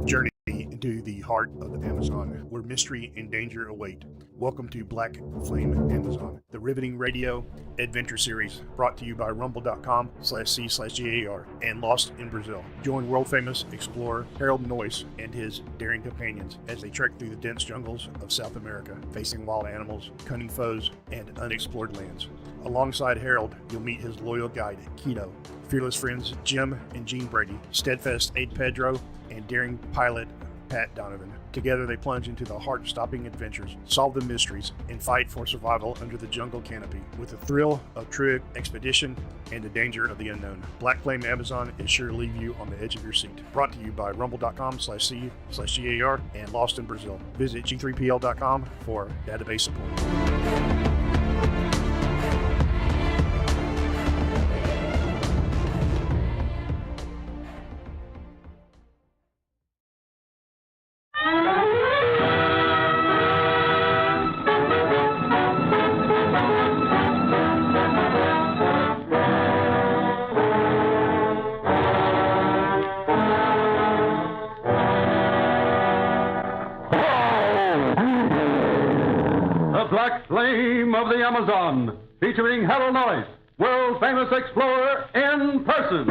Journey into the heart of the Amazon, where mystery and danger await. Welcome to Black Flame Amazon, the riveting radio adventure series brought to you by rumble.com/c/GAR and Lost in Brazil. Join world-famous explorer Harold Noyce and his daring companions as they trek through the dense jungles of South America, facing wild animals, cunning foes, and unexplored lands. Alongside Harold, you'll meet his loyal guide, Keto, fearless friends Jim and Jean Brady, steadfast aide Pedro, and daring pilot Pat Donovan. Together they plunge into the heart-stopping adventures, solve the mysteries, and fight for survival under the jungle canopy, with the thrill of true expedition and the danger of the unknown. Black Flame Amazon is sure to leave you on the edge of your seat. Brought to you by rumble.com/c/GAR and Lost in Brazil. Visit g3pl.com for database support. Flame of the Amazon, featuring Harold Noyce, world-famous explorer in person.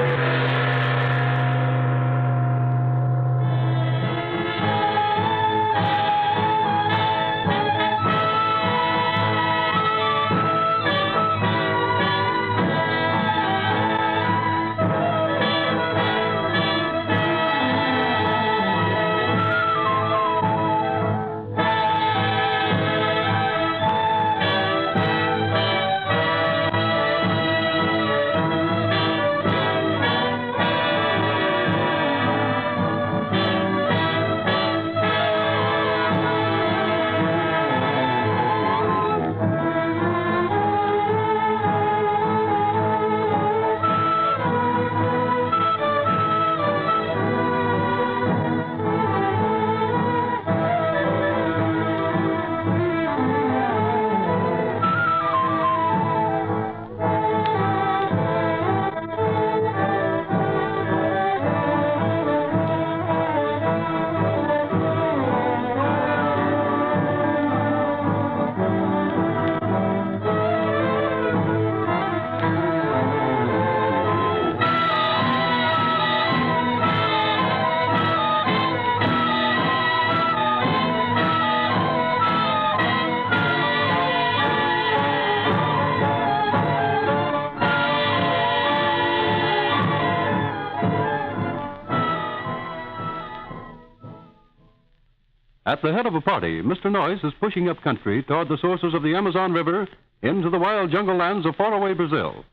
At the head of a party, Mr. Noyce is pushing up country toward the sources of the Amazon River into the wild jungle lands of faraway Brazil.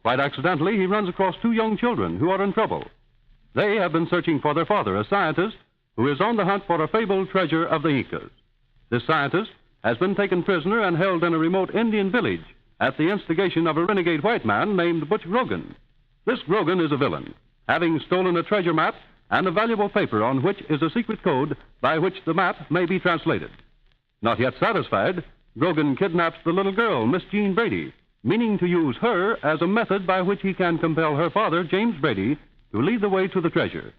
Quite accidentally, he runs across two young children who are in trouble. They have been searching for their father, a scientist who is on the hunt for a fabled treasure of the Incas. This scientist has been taken prisoner and held in a remote Indian village at the instigation of a renegade white man named Butch Grogan. This Grogan is a villain, having stolen a treasure map and a valuable paper on which is a secret code by which the map may be translated. Not yet satisfied, Grogan kidnaps the little girl, Miss Jean Brady, meaning to use her as a method by which he can compel her father, James Brady, to lead the way to the treasure.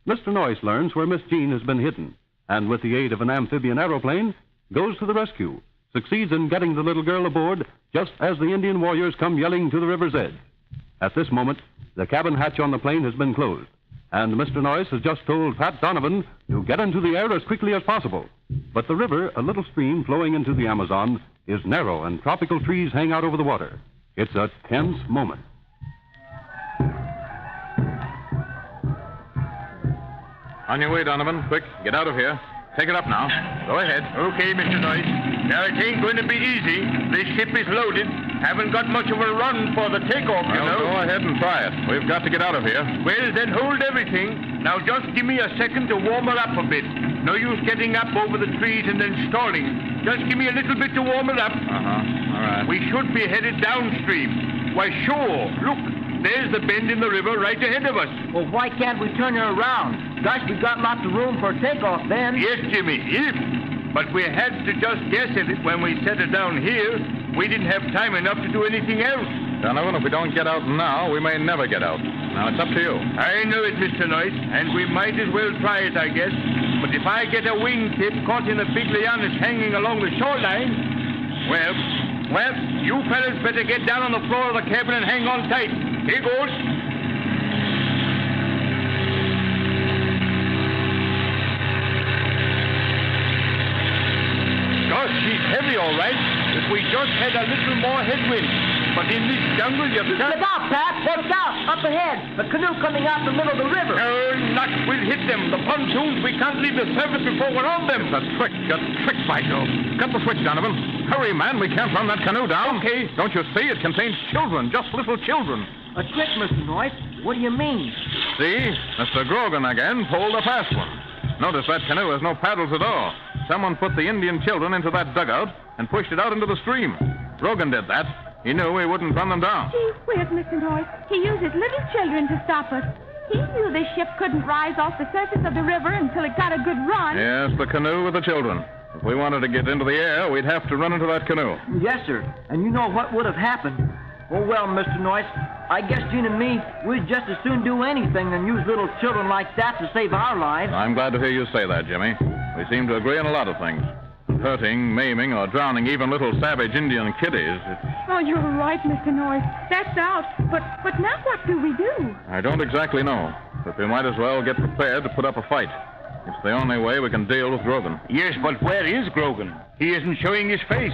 Mr. Noyce learns where Miss Jean has been hidden, and with the aid of an amphibian aeroplane, goes to the rescue, succeeds in getting the little girl aboard just as the Indian warriors come yelling to the river's edge. At this moment, the cabin hatch on the plane has been closed, and Mr. Noyce has just told Pat Donovan to get into the air as quickly as possible. But the river, a little stream flowing into the Amazon, is narrow and tropical trees hang out over the water. It's a tense moment. On your way, Donovan. Quick, get out of here. Take it up now. Go ahead. Okay, Mr. Noyce. Now, it ain't going to be easy. This ship is loaded. Haven't got much of a run for the takeoff, you know. Go ahead and try it. We've got to get out of here. Well, then hold everything. Now, just give me a second to warm her up a bit. No use getting up over the trees and then stalling. Just give me a little bit to warm it up. All right. We should be headed downstream. Why, sure. Look, there's the bend in the river right ahead of us. Well, why can't we turn her around? Gosh, we've got lots of room for takeoff then. Yes, Jimmy, if. But we had to just guess at it when we set her down here. We didn't have time enough to do anything else. Donovan, if we don't get out now, we may never get out. Now, it's up to you. I know it, Mr. Noyce, and we might as well try it, I guess. But if I get a wingtip caught in the big lianas hanging along the shoreline, well, you fellas better get down on the floor of the cabin and hang on tight. Here goes. Gosh, she's heavy, all right. If we just had a little more headwind. But in this jungle, you've got... Look out, Pat! Look out! Up ahead! The canoe coming out the middle of the river. Oh, nuts, we'll hit them. The pontoons, we can't leave the surface before we're on them. A trick, by Joe. Cut the switch, Donovan. Hurry, man, we can't run that canoe down. Okay. Don't you see? It contains children, just little children. A trick, Mr. Noyce? What do you mean? See? Mr. Grogan again pulled a fast one. Notice that canoe has no paddles at all. Someone put the Indian children into that dugout and pushed it out into the stream. Grogan did that. He knew we wouldn't run them down. Gee whiz, Mr. Noyce. He uses little children to stop us. He knew this ship couldn't rise off the surface of the river until it got a good run. Yes, the canoe with the children. If we wanted to get into the air, we'd have to run into that canoe. Yes, sir. And you know what would have happened? Oh, well, Mr. Noyce, I guess Gene and me, we'd just as soon do anything than use little children like that to save our lives. I'm glad to hear you say that, Jimmy. We seem to agree on a lot of things. Hurting, maiming, or drowning even little savage Indian kiddies. Oh, you're right, Mr. Noyce. That's out. But now what do we do? I don't exactly know, but we might as well get prepared to put up a fight. It's the only way we can deal with Grogan. Yes, but where is Grogan? He isn't showing his face.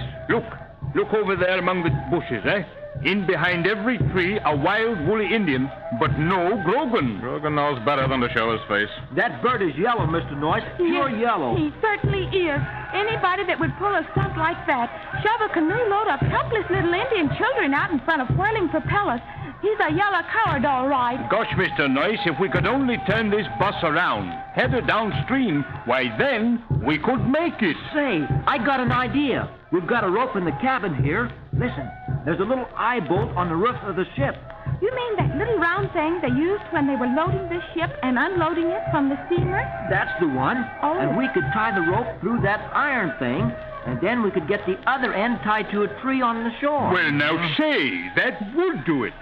Look over there among the bushes, eh? In behind every tree, a wild, woolly Indian, but no Grogan. Grogan knows better than to show his face. That bird is yellow, Mr. Noyce. Pure Yes, yellow. He certainly is. Anybody that would pull a stunt like that, shove a canoe load of helpless little Indian children out in front of whirling propellers, he's a yellow coward, all right. Gosh, Mr. Noyce, if we could only turn this bus around, head her downstream, why then we could make it. Say, I got an idea. We've got a rope in the cabin here. Listen, there's a little eye bolt on the roof of the ship. You mean that little round thing they used when they were loading this ship and unloading it from the steamer? That's the one. Oh. And we could tie the rope through that iron thing, and then we could get the other end tied to a tree on the shore. Well, now, say, that would do it.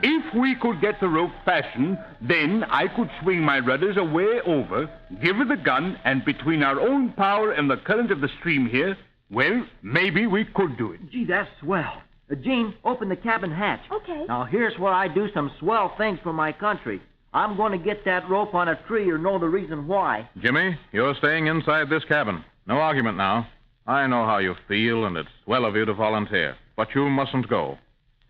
If we could get the rope fastened, then I could swing my rudders away over, give her the gun, and between our own power and the current of the stream here, well, maybe we could do it. Gee, that's swell. Gene, open the cabin hatch. Okay. Now, here's where I do some swell things for my country. I'm going to get that rope on a tree or know the reason why. Jimmy, you're staying inside this cabin. No argument now. I know how you feel, and it's well of you to volunteer. But you mustn't go.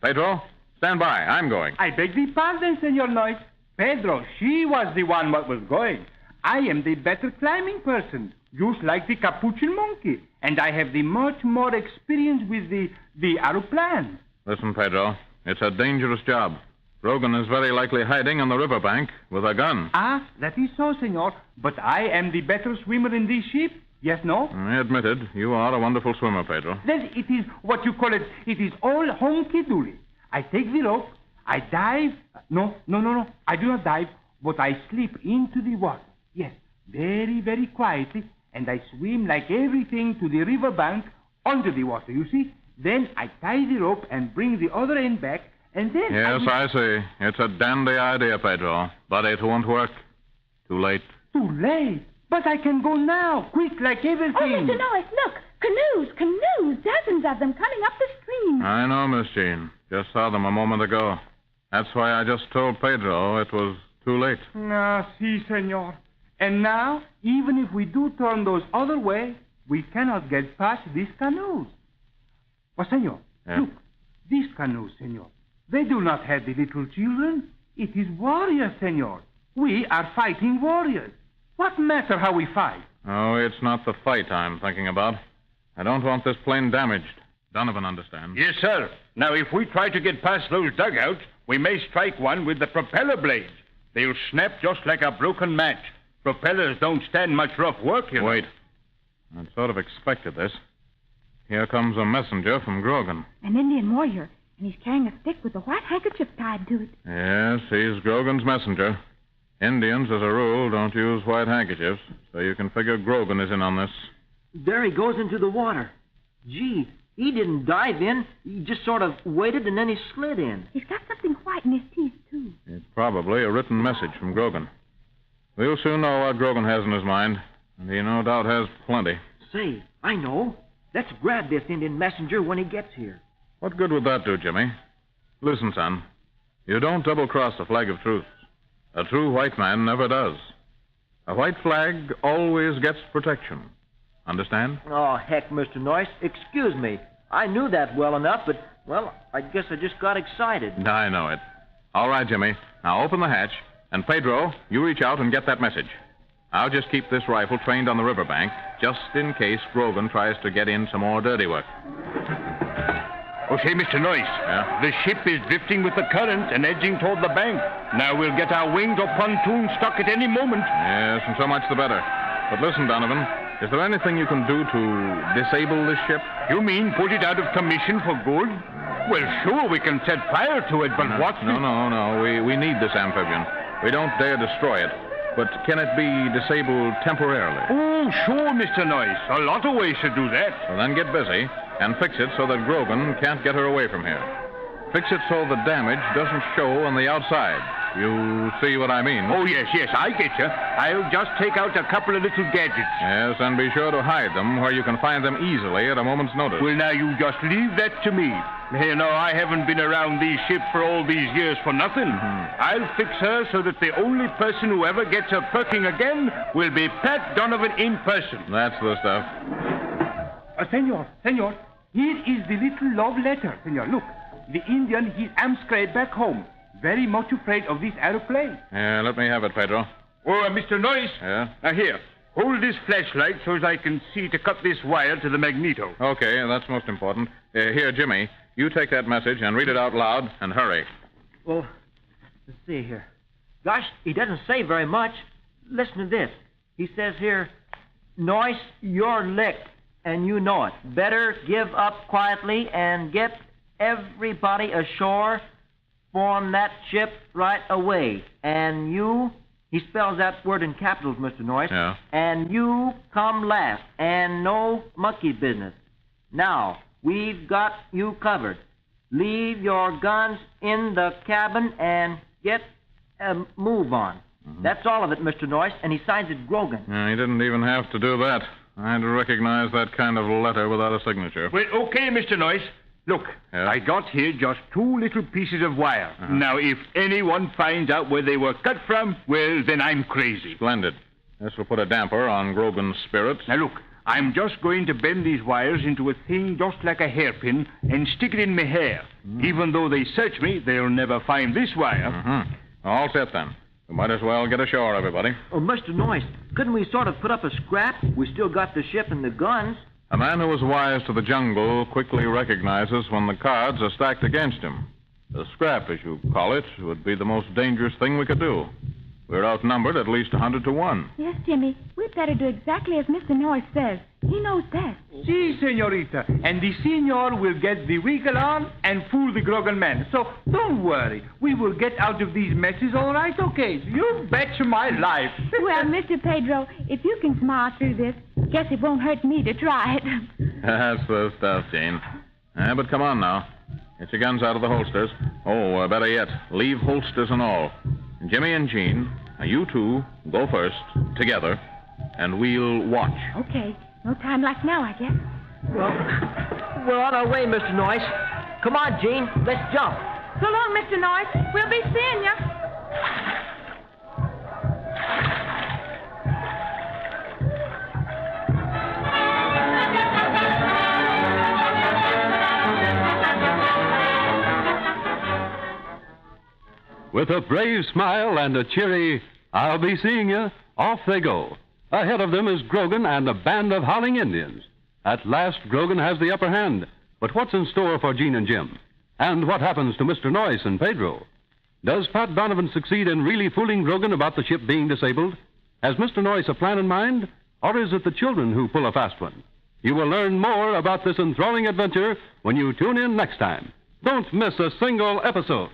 Pedro, stand by. I'm going. I beg the pardon, Senor Noyce. Pedro, she was the one what was going. I am the better climbing person, just like the capuchin monkey. And I have the much more experience with the aeroplane. Listen, Pedro, it's a dangerous job. Grogan is very likely hiding on the riverbank with a gun. Ah, that is so, senor. But I am the better swimmer in this ship. Yes, no? I admitted, you are a wonderful swimmer, Pedro. Then it is what you call it. It is all honky-dory. I take the rope. I dive. No. I do not dive, but I slip into the water. Yes, very, very quietly. And I swim like everything to the riverbank under the water, you see? Then I tie the rope and bring the other end back, and then... Yes, I see. It's a dandy idea, Pedro. But it won't work. Too late. Too late. But I can go now, quick like everything. Oh, Mr. Noyce, look. Canoes. Dozens of them coming up the stream. I know, Miss Jean. Just saw them a moment ago. That's why I just told Pedro it was too late. Ah, si, senor. And now, even if we do turn those other way, we cannot get past these canoes. Oh, senor, Yeah. look. These canoes, senor, they do not have the little children. It is warriors, senor. We are fighting warriors. What matter how we fight? Oh, it's not the fight I'm thinking about. I don't want this plane damaged. Donovan understands. Yes, sir. Now, if we try to get past those dugouts, we may strike one with the propeller blades. They'll snap just like a broken match. Propellers don't stand much rough work, you know. Wait. I'd sort of expected this. Here comes a messenger from Grogan. An Indian warrior, and he's carrying a stick with a white handkerchief tied to it. Yes, he's Grogan's messenger. Indians, as a rule, don't use white handkerchiefs, so you can figure Grogan is in on this. There he goes into the water. Gee, He didn't dive in. He just sort of waited and then he slid in. He's got something white in his teeth, too. It's probably a written message from Grogan. We'll soon know what Grogan has in his mind, and he no doubt has plenty. Say, I know. Let's grab this Indian messenger when he gets here. What good would that do, Jimmy? Listen, son. You don't double-cross the flag of truth. A true white man never does. A white flag always gets protection. Understand? Oh, heck, Mr. Noyce. Excuse me. I knew that well enough, but, well, I guess I just got excited. I know it. All right, Jimmy. Now open the hatch, and Pedro, you reach out and get that message. I'll just keep this rifle trained on the riverbank, just in case Grogan tries to get in some more dirty work. Oh, say, Mr. Noyce. Yeah? The ship is drifting with the current and edging toward the bank. Now we'll get our wings or pontoon stuck at any moment. Yes, and so much the better. But listen, Donovan, is there anything you can do to disable this ship? You mean put it out of commission for good? Well, sure, we can set fire to it, but what... No. We need this amphibian. We don't dare destroy it. But can it be disabled temporarily? Oh, sure, Mr. Noyce. A lot of ways to do that. Well, then get busy and fix it so that Grogan can't get her away from here. Fix it so the damage doesn't show on the outside. You see what I mean? Oh, yes, I get you. I'll just take out a couple of little gadgets. Yes, and be sure to hide them where you can find them easily at a moment's notice. Well, now, you just leave that to me. You know, I haven't been around these ships for all these years for nothing. I'll fix her so that the only person who ever gets her perking again will be Pat Donovan in person. That's the stuff. Senor, here is the little love letter, senor. Look, the Indian, he's amscrade back home. Very much afraid of this aeroplane. Yeah, let me have it, Pedro. Oh, Mr. Noyce. Yeah? Now, here. Hold this flashlight so as I can see to cut this wire to the magneto. Okay, that's most important. Here, Jimmy, you take that message and read it out loud, and hurry. Well, let's see here. Gosh, he doesn't say very much. Listen to this. He says here, Noyce, you're licked, and you know it. Better give up quietly and get everybody ashore from that ship right away. And you, he spells that word in capitals, Mr. Noyce. Yeah. And you come last, and no monkey business. Now, we've got you covered. Leave your guns in the cabin and get a move on. That's all of it, Mr. Noyce, and he signs it Grogan. Yeah, he didn't even have to do that. I'd recognize that kind of letter without a signature. Well, okay, Mr. Noyce. Look, Yeah? I got here just 2 little pieces of wire. Now, if anyone finds out where they were cut from, well, then I'm crazy. Splendid. This will put a damper on Grogan's spirits. Now, look, I'm just going to bend these wires into a thing just like a hairpin and stick it in my hair. Even though they search me, they'll never find this wire. All set, then. We might as well get ashore, everybody. Oh, Mr. Noyce, couldn't we sort of put up a scrap? We still got the ship and the guns. A man who is wise to the jungle quickly recognizes when the cards are stacked against him. A scrap, as you call it, would be the most dangerous thing we could do. We're outnumbered at least 100 to 1. Yes, Jimmy. We'd better do exactly as Mr. Noyce says. He knows best. Si, senorita. And the senor will get the wiggle on and fool the Grogan man. So don't worry. We will get out of these messes all right, okay? You betcha my life. Well, Mr. Pedro, if you can smile through this, guess it won't hurt me to try it. That's the stuff, Jane. But come on now. Get your guns out of the holsters. Oh, better yet, leave holsters and all. Jimmy and Jean, you two go first, together, and we'll watch. Okay. No time like now, I guess. Well, we're on our way, Mr. Noyce. Come on, Gene, let's jump. So long, Mr. Noyce. We'll be seeing you. With a brave smile and a cheery, "I'll be seeing you," off they go. Ahead of them is Grogan and a band of howling Indians. At last, Grogan has the upper hand. But what's in store for Gene and Jim? And what happens to Mr. Noyce and Pedro? Does Pat Donovan succeed in really fooling Grogan about the ship being disabled? Has Mr. Noyce a plan in mind? Or is it the children who pull a fast one? You will learn more about this enthralling adventure when you tune in next time. Don't miss a single episode.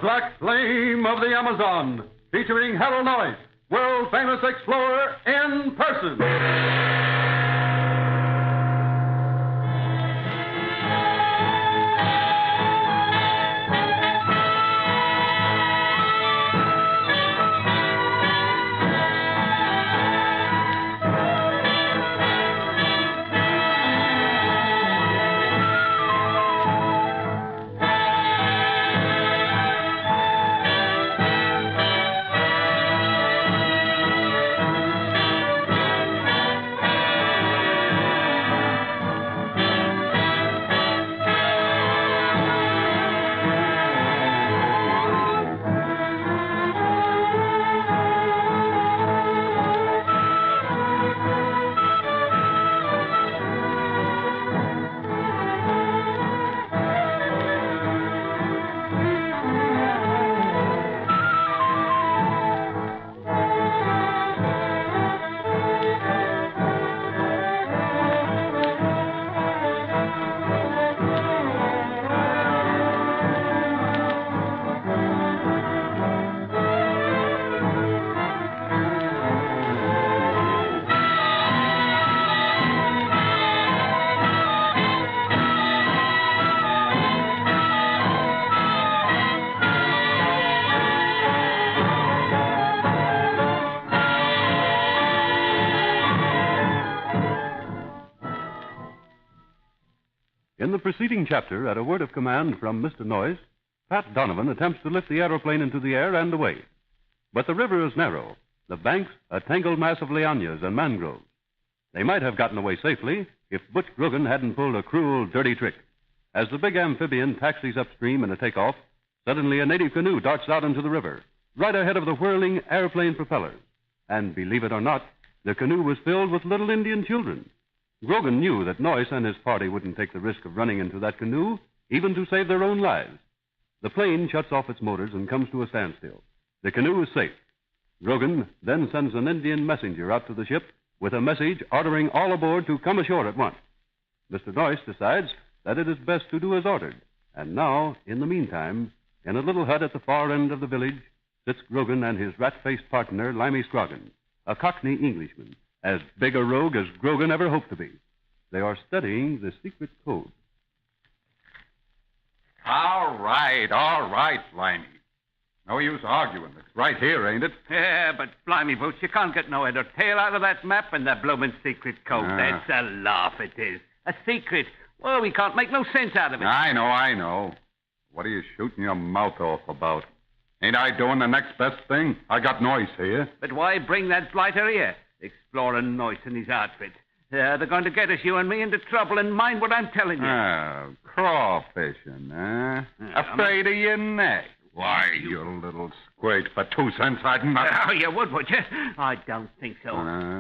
Black Flame of the Amazon, featuring Harold Noyes, world-famous explorer in person. In the preceding chapter, at a word of command from Mr. Noyes, Pat Donovan attempts to lift the aeroplane into the air and away. But the river is narrow, the banks a tangled mass of lianas and mangroves. They might have gotten away safely if Butch Grogan hadn't pulled a cruel, dirty trick. As the big amphibian taxis upstream in a takeoff, suddenly a native canoe darts out into the river, right ahead of the whirling airplane propellers. And believe it or not, the canoe was filled with little Indian children. Grogan knew that Noyes and his party wouldn't take the risk of running into that canoe, even to save their own lives. The plane shuts off its motors and comes to a standstill. The canoe is safe. Grogan then sends an Indian messenger out to the ship with a message ordering all aboard to come ashore at once. Mr. Noyes decides that it is best to do as ordered. And now, in the meantime, in a little hut at the far end of the village, sits Grogan and his rat-faced partner, Limey Scroggins, a Cockney Englishman, as big a rogue as Grogan ever hoped to be. They are studying the secret code. All right, Limey. No use arguing. It's right here, ain't it? Yeah, but blimey, Boots, you can't get no head or tail out of that map and the bloomin' secret code. That's a laugh, it is. A secret. Well, we can't make no sense out of it. I know. What are you shooting your mouth off about? Ain't I doing the next best thing? I got Noyes here. But why bring that blighter here? Exploring Noyes and his outfit. They're going to get us, you and me, into trouble, and mind what I'm telling you. Oh, crawfishing, huh? Afraid of your neck. Why, you little squirt, for 2 cents I'd not... Oh, you would you? I don't think so.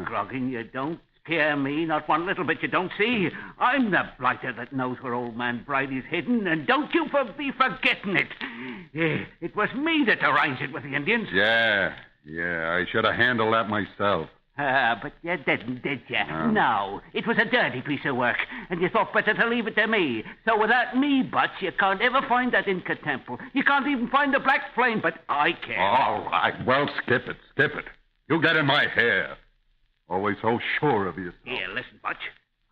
Grogan, you don't scare me, not one little bit, you don't see. I'm the blighter that knows where old man Bright is hidden, and don't you be forgetting it. It was me that arranged it with the Indians. Yeah, I should have handled that myself. But you didn't, did you? No. It was a dirty piece of work, and you thought better to leave it to me. So without me, Butch, you can't ever find that Inca temple. You can't even find the Black Flame, but I can. All right. Well, skip it. You get in my hair. Always so sure of yourself. Here, listen, Butch.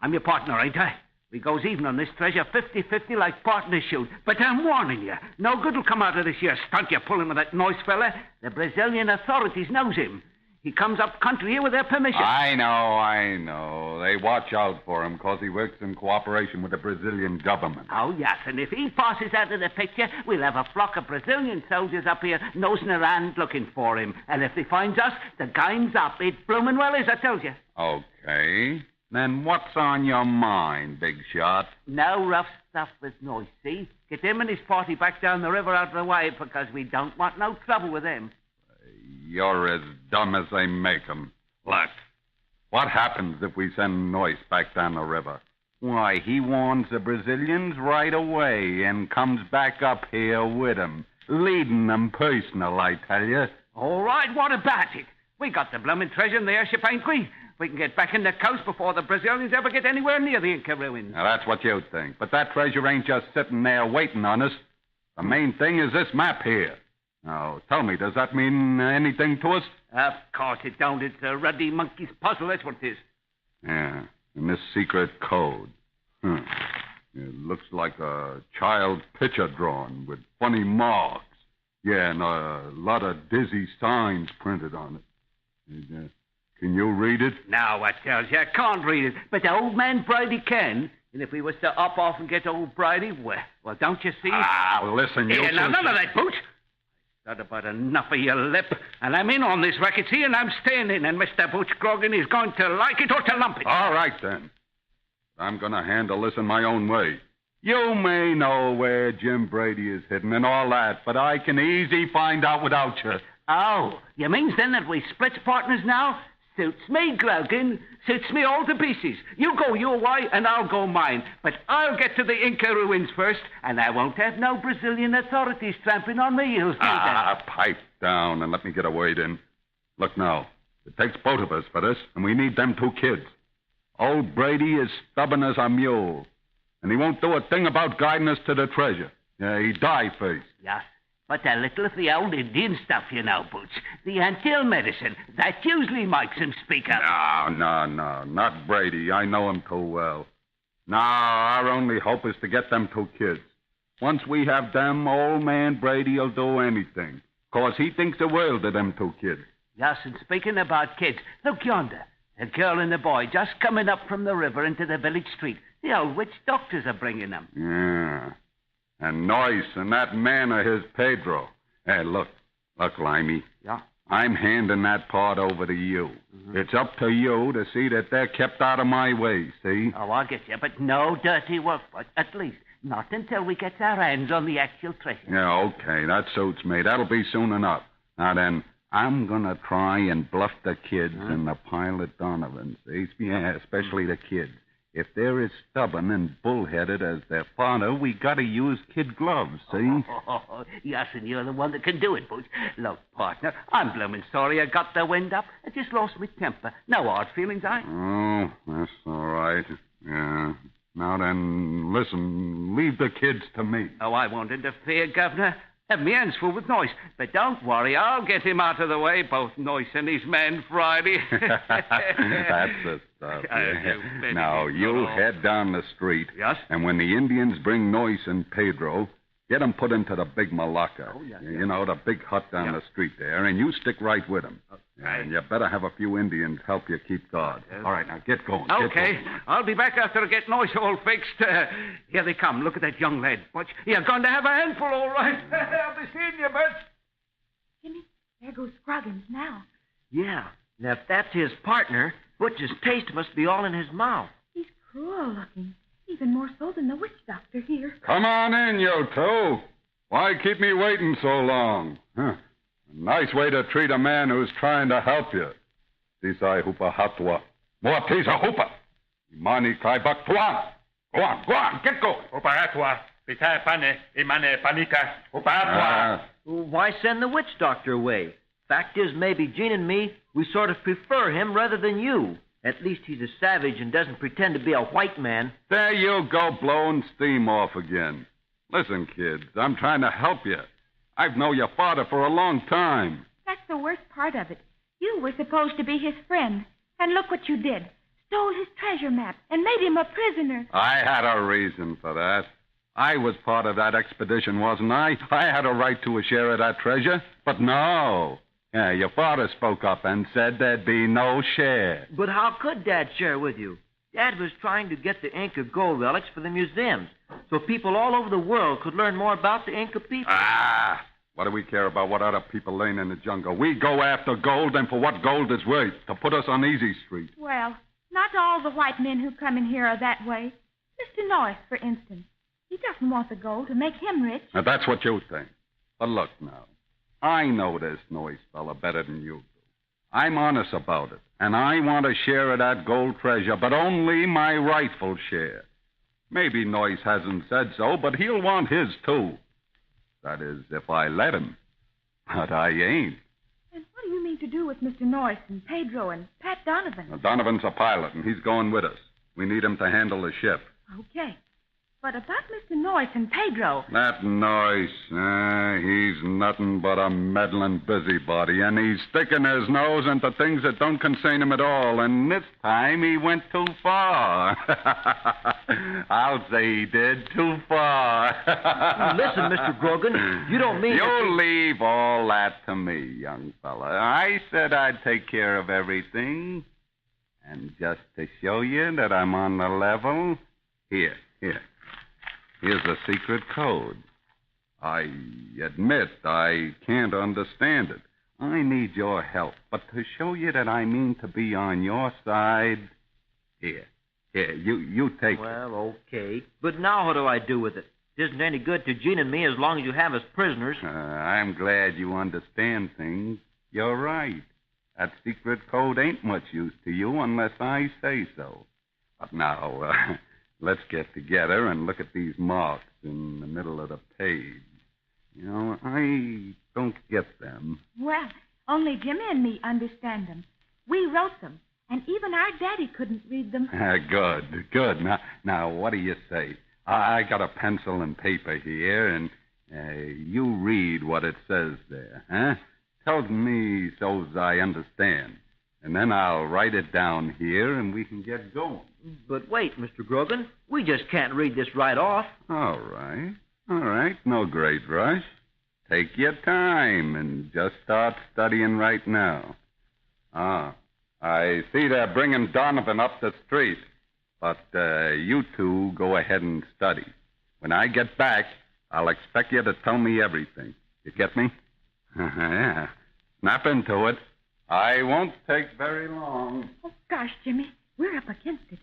I'm your partner, ain't I? We goes even on this treasure 50-50 like partners shoot. But I'm warning you, no good will come out of this here stunt you're pulling with that Noyes fella. The Brazilian authorities knows him. He comes up country here with their permission. I know. They watch out for him because he works in cooperation with the Brazilian government. Oh, yes, and if he passes out of the picture, we'll have a flock of Brazilian soldiers up here nosing around looking for him. And if they finds us, the game's up. It bloomin' well is, I tells you. Okay. Then what's on your mind, big shot? No rough stuff with Noyes, see? Get him and his party back down the river out of the way because we don't want no trouble with them. You're as dumb as they make 'em. Look, what happens if we send Noyes back down the river? Why, he warns the Brazilians right away and comes back up here with 'em, leading them personal, I tell you. All right, what about it? We got the bloomin' treasure in the airship, ain't we? We can get back in the coast before the Brazilians ever get anywhere near the Inca ruins. Now, that's what you think. But that treasure ain't just sitting there waiting on us. The main thing is this map here. Now, tell me, does that mean anything to us? Of course it don't. It's a ruddy monkey's puzzle, that's what it is. Yeah, and this secret code. It looks like a child picture drawing with funny marks. Yeah, and a lot of dizzy signs printed on it. Can you read it? Now, I tells you, I can't read it, but the old man Brady can. And if we was to up off and get old Brady, well, don't you see? Ah, listen, you... Yeah, now, none of that, Boots. Got about enough of your lip, and I'm in on this racket, see, and I'm staying in, and Mr. Butch Grogan is going to like it or to lump it. All right, then. I'm going to handle this in my own way. You may know where Jim Brady is hidden and all that, but I can easy find out without you. Oh, you means then that we split partners now? Suits me, Grogan. Suits me all to pieces. You go your way, and I'll go mine. But I'll get to the Inca ruins first, and I won't have no Brazilian authorities trampling on me heels. Pipe down and let me get a word in. Look now, it takes both of us for this, and we need them 2 kids. Old Brady is stubborn as a mule, and he won't do a thing about guiding us to the treasure. Yeah, he die first. Yes, but a little of the old Indian stuff, you know, Boots. The Antille medicine, that usually makes him speak up. No, not Brady. I know him too well. Now, our only hope is to get them 2 kids. Once we have them, old man Brady'll do anything, 'cause he thinks the world of them 2 kids. Yes, and speaking about kids, look yonder. A girl and a boy just coming up from the river into the village street. The old witch doctors are bringing them. Yeah. And Noyce and that man of his, Pedro. Hey, look, Limey. Yeah? I'm handing that part over to you. Mm-hmm. It's up to you to see that they're kept out of my way, see? Oh, I'll get you, but no dirty work, but at least not until we get our hands on the actual treasure. Yeah, okay, that suits me. That'll be soon enough. Now then, I'm going to try and bluff the kids and the pilot Donovan, see? Yeah, especially the kids. If they're as stubborn and bullheaded as their father, we got to use kid gloves, see? Yes, and you're the one that can do it, Boots. Look, partner, I'm bloomin' sorry I got the wind up. I just lost my temper. No hard feelings, Oh, that's all right. Yeah. Now then, listen, leave the kids to me. Oh, I won't interfere, Governor. Have me hands full with Noyce. But don't worry, I'll get him out of the way, both Noyce and his man Friday. That's the stuff. Yeah. Now, you head down the street. Yes? And when the Indians bring Noyce and Pedro, get them put into the big Malacca. Oh, yeah. You know, the big hut down the street there, and you stick right with them. Right. And you better have a few Indians help you keep guard. All right, now get going. Okay, Get going. I'll be back after I get Noyce all fixed. Here they come. Look at that young lad. Butch, you're going to have a handful, all right. I'll be seeing you, Butch. Jimmy, there goes Scroggins now. Yeah. Now, if that's his partner, Butch's taste must be all in his mouth. He's cruel looking, even more so than the witch doctor here. Come on in, you 2. Why keep me waiting so long? Huh. A nice way to treat a man who's trying to help you. Tisai hupa hatua. More tisa hupa. Imani kai bak tuan. Go on, get going. Hupa hatua. Pitaya pane, imane panika. Hupa hatua. Why send the witch doctor away? Fact is, maybe Gene and me, we sort of prefer him rather than you. At least he's a savage and doesn't pretend to be a white man. There you go, blowing steam off again. Listen, kids, I'm trying to help you. I've known your father for a long time. That's the worst part of it. You were supposed to be his friend. And look what you did. Stole his treasure map and made him a prisoner. I had a reason for that. I was part of that expedition, wasn't I? I had a right to a share of that treasure. But no. Yeah, your father spoke up and said there'd be no share. But how could Dad share with you? Dad was trying to get the Inca gold relics for the museums, so people all over the world could learn more about the Inca people. What do we care about what other people learn in the jungle? We go after gold, and for what gold is worth, to put us on easy street. Well, not all the white men who come in here are that way. Mr. Noyce, for instance. He doesn't want the gold to make him rich. Now, that's what you think. But look now. I know this Noyce fella better than you do. I'm honest about it, and I want a share of that gold treasure, but only my rightful share. Maybe Noyce hasn't said so, but he'll want his, too. That is, if I let him. But I ain't. And what do you mean to do with Mr. Noyce and Pedro and Pat Donovan? Now, Donovan's a pilot, and he's going with us. We need him to handle the ship. Okay. But about Mr. Noyce and Pedro. That Noyce, he's nothing but a meddling busybody, and he's sticking his nose into things that don't concern him at all, and this time he went too far. I'll say he did too far. Listen, Mr. Grogan, you don't mean... You leave all that to me, young fella. I said I'd take care of everything, and just to show you that I'm on the level, here. Here's a secret code. I admit I can't understand it. I need your help. But to show you that I mean to be on your side, here, you take it. Well, okay. But now what do I do with it? It isn't any good to Gene and me as long as you have us prisoners. I'm glad you understand things. You're right. That secret code ain't much use to you unless I say so. But now, let's get together and look at these marks in the middle of the page. You know, I don't get them. Well, only Jimmy and me understand them. We wrote them, and even our daddy couldn't read them. Good. Now, what do you say? I got a pencil and paper here, and you read what it says there, huh? Tell me so's I understand. And then I'll write it down here, and we can get going. But wait, Mr. Grogan. We just can't read this right off. All right. No great rush. Take your time and just start studying right now. I see they're bringing Donovan up the street. But you two go ahead and study. When I get back, I'll expect you to tell me everything. You get me? Yeah. Snap into it. I won't take very long. Oh, gosh, Jimmy, we're up against it.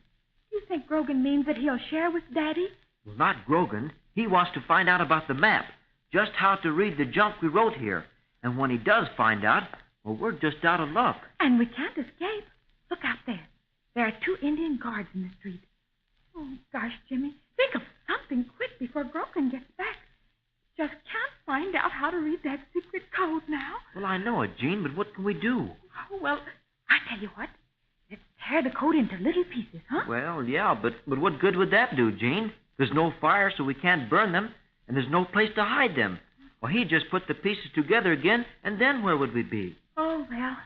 Do you think Grogan means that he'll share with Daddy? Well, not Grogan. He wants to find out about the map, just how to read the junk we wrote here. And when he does find out, well, we're just out of luck. And we can't escape. Look out there. There are 2 Indian guards in the street. Oh, gosh, Jimmy, think of something quick before Grogan gets back. Just can't find out how to read that secret code now. Well, I know it, Gene, but what can we do? Oh, well, I tell you what. Let's tear the code into little pieces, huh? Well, yeah, but what good would that do, Gene? There's no fire, so we can't burn them, and there's no place to hide them. Well, he'd just put the pieces together again, and then where would we be? Oh, well,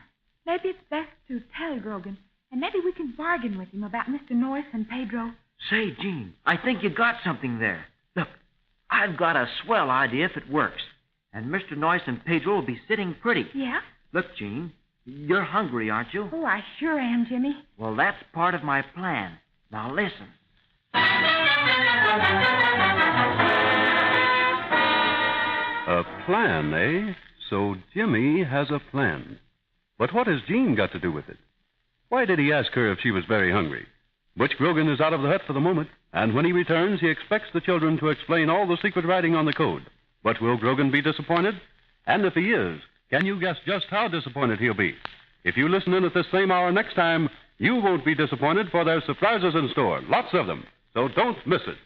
maybe it's best to tell Grogan, and maybe we can bargain with him about Mr. Noyce and Pedro. Say, Gene, I think you got something there. Look, I've got a swell idea if it works. And Mr. Noyce and Pedro will be sitting pretty. Yeah? Look, Gene, you're hungry, aren't you? Oh, I sure am, Jimmy. Well, that's part of my plan. Now, listen. A plan, eh? So Jimmy has a plan. But what has Jean got to do with it? Why did he ask her if she was very hungry? Butch Grogan is out of the hut for the moment, and when he returns, he expects the children to explain all the secret writing on the code. But will Grogan be disappointed? And if he is, can you guess just how disappointed he'll be? If you listen in at this same hour next time, you won't be disappointed, for there's surprises in store, lots of them. So don't miss it.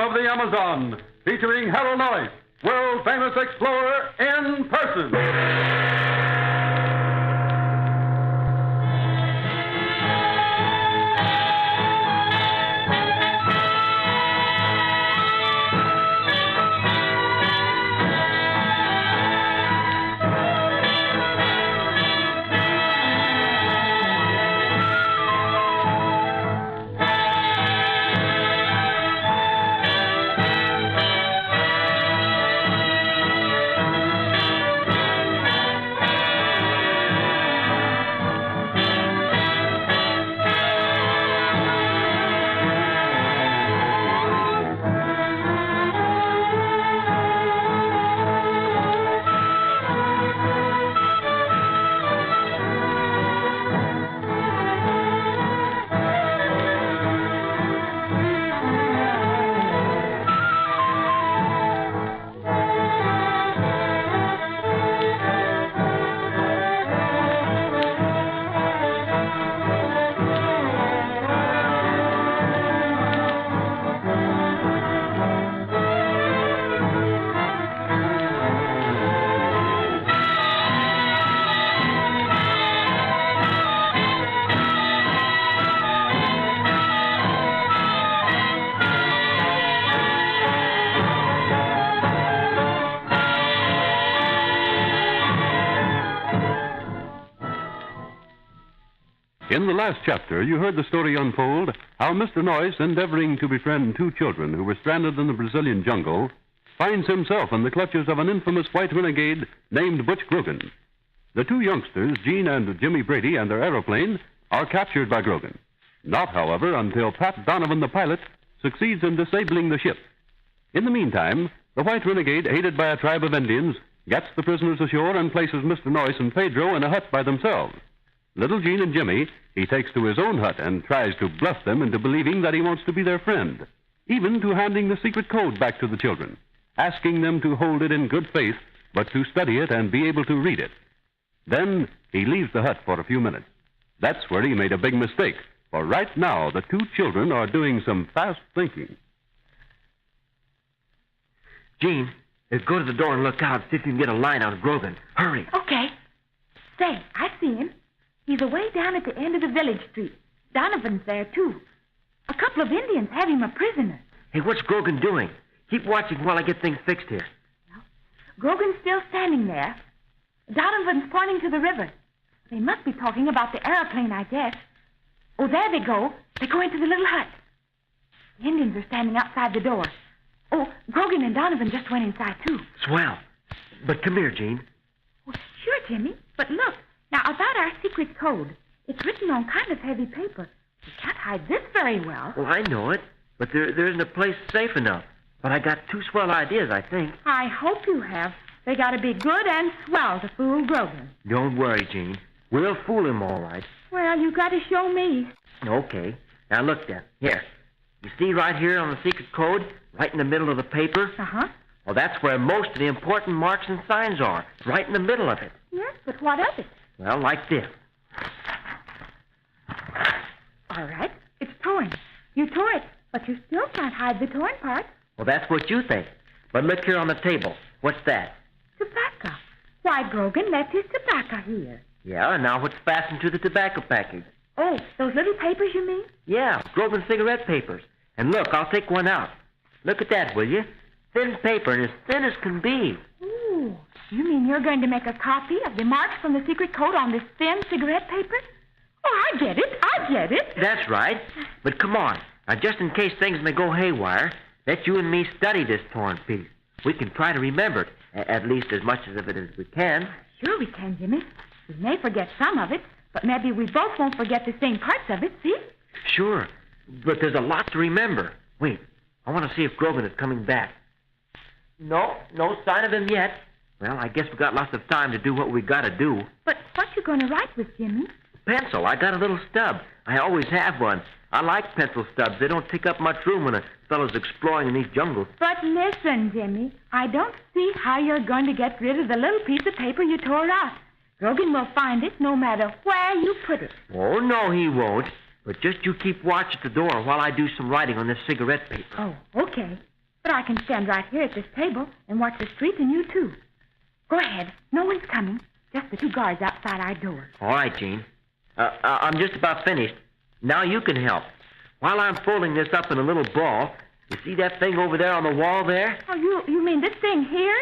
of the Amazon, featuring Harold Noyes, world-famous explorer in person. In the last chapter, you heard the story unfold how Mr. Noyes, endeavoring to befriend two children who were stranded in the Brazilian jungle, finds himself in the clutches of an infamous white renegade named Butch Grogan. The two youngsters, Gene and Jimmy Brady, and their aeroplane are captured by Grogan. Not, however, until Pat Donovan, the pilot, succeeds in disabling the ship. In the meantime, the white renegade, aided by a tribe of Indians, gets the prisoners ashore and places Mr. Noyes and Pedro in a hut by themselves. Little Gene and Jimmy he takes to his own hut and tries to bluff them into believing that he wants to be their friend, even to handing the secret code back to the children, asking them to hold it in good faith, but to study it and be able to read it. Then he leaves the hut for a few minutes. That's where he made a big mistake, for right now the two children are doing some fast thinking. Gene, go to the door and look out, see if you can get a line out of Grogan. Hurry. Okay. Say, I see him. He's away down at the end of the village street. Donovan's there, too. A couple of Indians have him a prisoner. Hey, what's Grogan doing? Keep watching while I get things fixed here. Well, Grogan's still standing there. Donovan's pointing to the river. They must be talking about the airplane, I guess. Oh, there they go. They go into the little hut. The Indians are standing outside the door. Oh, Grogan and Donovan just went inside, too. Swell. But come here, Gene. Oh, sure, Jimmy. But look. Now, about our secret code, it's written on kind of heavy paper. We can't hide this very well. Well, I know it, but there isn't a place safe enough. But I got two swell ideas, I think. I hope you have. They got to be good and swell to fool Grogan. Don't worry, Gene. We'll fool him all right. Well, you got to show me. Okay. Now, look, then. Here. You see right here on the secret code, right in the middle of the paper? Uh-huh. Well, that's where most of the important marks and signs are, right in the middle of it. Yes, but what of it? Well, like this. All right. It's torn. You tore it, but you still can't hide the torn part. Well, that's what you think. But look here on the table. What's that? Tobacco. Why, Grogan left his tobacco here. Yeah, and now what's fastened to the tobacco package? Oh, those little papers, you mean? Yeah, Grogan cigarette papers. And look, I'll take one out. Look at that, will you? Thin paper and as thin as can be. Ooh, you mean you're going to make a copy of the marks from the secret code on this thin cigarette paper? Oh, I get it. That's right. But come on. Now, just in case things may go haywire, let you and me study this torn piece. We can try to remember it, at least as much of it as we can. Sure we can, Jimmy. We may forget some of it, but maybe we both won't forget the same parts of it, see? Sure. But there's a lot to remember. Wait, I want to see if Grogan is coming back. No sign of him yet. Well, I guess we got lots of time to do what we got to do. But what you going to write with, Jimmy? Pencil. I got a little stub. I always have one. I like pencil stubs. They don't take up much room when a fellow's exploring in these jungles. But listen, Jimmy, I don't see how you're going to get rid of the little piece of paper you tore out. Grogan will find it no matter where you put it. Oh, no, he won't. But just you keep watch at the door while I do some writing on this cigarette paper. Oh, okay. But I can stand right here at this table and watch the street and you, too. Go ahead. No one's coming. Just the 2 guards outside our door. All right, Jean. I'm just about finished. Now you can help. While I'm folding this up in a little ball, you see that thing over there on the wall there? Oh, you mean this thing here?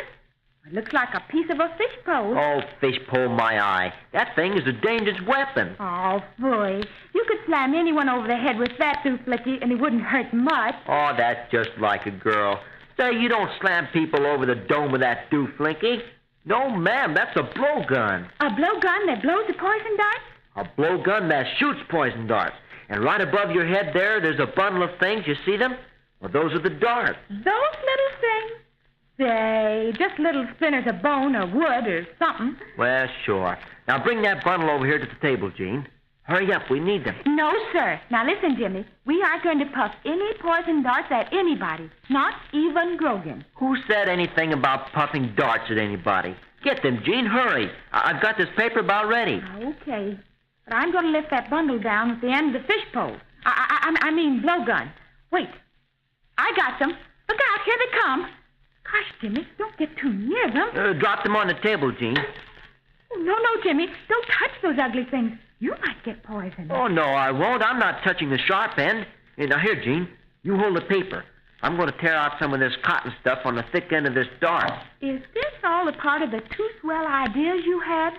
It looks like a piece of a fish pole. Oh, fish pole, my eye. That thing is a dangerous weapon. Oh, boy. You could slam anyone over the head with that, Dooflicky, and it wouldn't hurt much. Oh, that's just like a girl. Say, you don't slam people over the dome with that dooflinky. No, ma'am, that's a blowgun. A blowgun that blows the poison darts? A blowgun that shoots poison darts. And right above your head there's a bundle of things. You see them? Well, those are the darts. Those little things? Say, just little splinters of bone or wood or something. Well, sure. Now bring that bundle over here to the table, Jean. Hurry up, we need them. No, sir. Now listen, Jimmy. We aren't going to puff any poison darts at anybody, not even Grogan. Who said anything about puffing darts at anybody? Get them, Jean, hurry. I've got this paper about ready. Okay. But I'm going to lift that bundle down at the end of the fish pole. I mean blowgun. Wait. I got them. Look out, here they come. Gosh, Jimmy, don't get too near them. Drop them on the table, Jean. Oh, no, Jimmy. Don't touch those ugly things. You might get poisoned. Oh, no, I won't. I'm not touching the sharp end. Now, here, Jean, you hold the paper. I'm going to tear out some of this cotton stuff on the thick end of this dart. Is this all a part of the 2 swell ideas you had?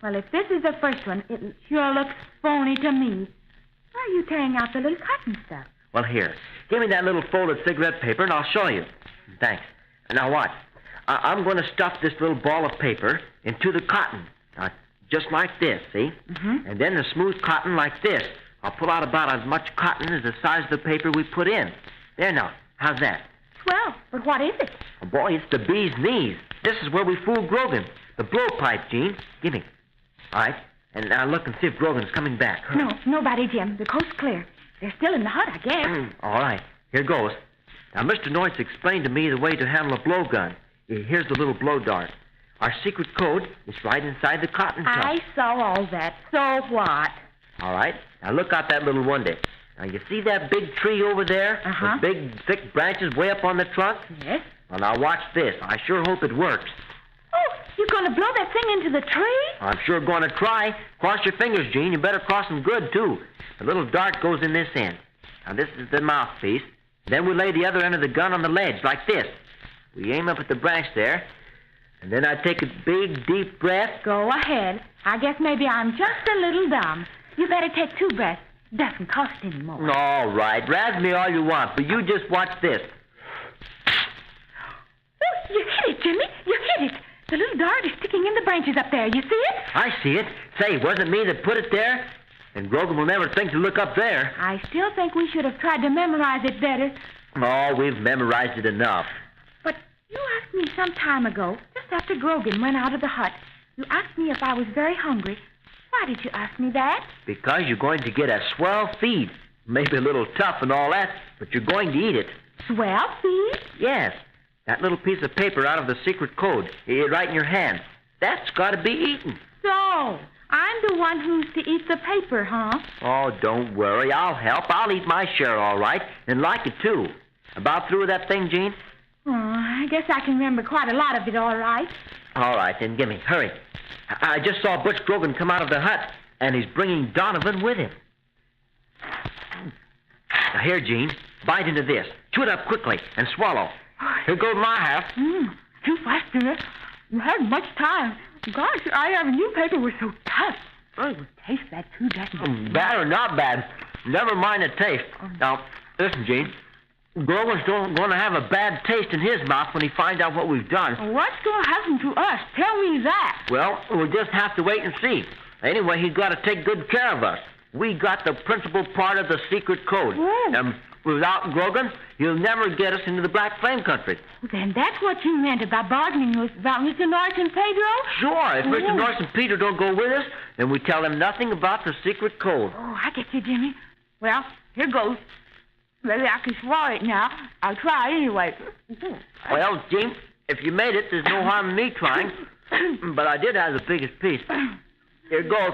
Well, if this is the first one, it sure looks phony to me. Why are you tearing out the little cotton stuff? Well, here. Give me that little folded cigarette paper, and I'll show you. Thanks. Now, watch. I'm going to stuff this little ball of paper into the cotton. Just like this, see? Mm-hmm. And then the smooth cotton like this. I'll pull out about as much cotton as the size of the paper we put in. There now. How's that? Swell. But what is it? Oh, boy, it's the bee's knees. This is where we fooled Grogan. The blowpipe, Jean. Give me. All right. And now look and see if Grogan's coming back. Hurry. No, nobody, Jim. The coast's clear. They're still in the hut, I guess. All right. Here goes. Now, Mr. Noyce explained to me the way to handle a blowgun. Here's the little blow dart. Our secret code is right inside the cotton tub. I saw all that. So what? All right. Now, look out that little window. Now, you see that big tree over there? Uh-huh. With big, thick branches way up on the trunk? Yes. Well, now, watch this. I sure hope it works. Oh, you're going to blow that thing into the tree? I'm sure going to try. Cross your fingers, Jean. You better cross them good, too. The little dart goes in this end. Now, this is the mouthpiece. Then we lay the other end of the gun on the ledge, like this. We aim up at the branch there. And then I take a big, deep breath. Go ahead. I guess maybe I'm just a little dumb. You better take 2 breaths. Doesn't cost any more. All right. Razz me all you want, but you just watch this. Oh, you hit it, Jimmy. You hit it. The little dart is sticking in the branches up there. You see it? I see it. Say, it wasn't me that put it there. And Grogan will never think to look up there. I still think we should have tried to memorize it better. Oh, we've memorized it enough. But you asked me some time ago, just after Grogan went out of the hut, you asked me if I was very hungry. Why did you ask me that? Because you're going to get a swell feed. Maybe a little tough and all that, but you're going to eat it. Swell feed? Yes. That little piece of paper out of the secret code, right in your hand. That's got to be eaten. So, I'm the one who's to eat the paper, huh? Oh, don't worry. I'll help. I'll eat my share all right, and like it, too. About through with that thing, Jean? Oh, I guess I can remember quite a lot of it, all right. All right, then give me. Hurry. I just saw Butch Grogan come out of the hut, and he's bringing Donovan with him. Now, here, Jean. Bite into this. Chew it up quickly and swallow. Here goes my half. Too fast, Jimmy. You haven't much time. Gosh, I never knew paper was so tough. Oh, it would taste bad, too, doesn't it? Bad or not bad, never mind the taste. Now, listen, Jean. Grogan's going to have a bad taste in his mouth when he finds out what we've done. What's going to happen to us? Tell me that. Well, we'll just have to wait and see. Anyway, he's got to take good care of us. We got the principal part of the secret code. Oh. Without Grogan, he'll never get us into the Black Flame country. Then that's what you meant about bargaining with about Mr. Norris and Pedro? Sure. If Mr. Norris and Peter don't go with us, then we tell them nothing about the secret code. Oh, I get you, Jimmy. Well, here goes. Maybe I can swallow it now. I'll try anyway. Well, Jim, if you made it, there's no harm in me trying. But I did have the biggest piece. Here goes.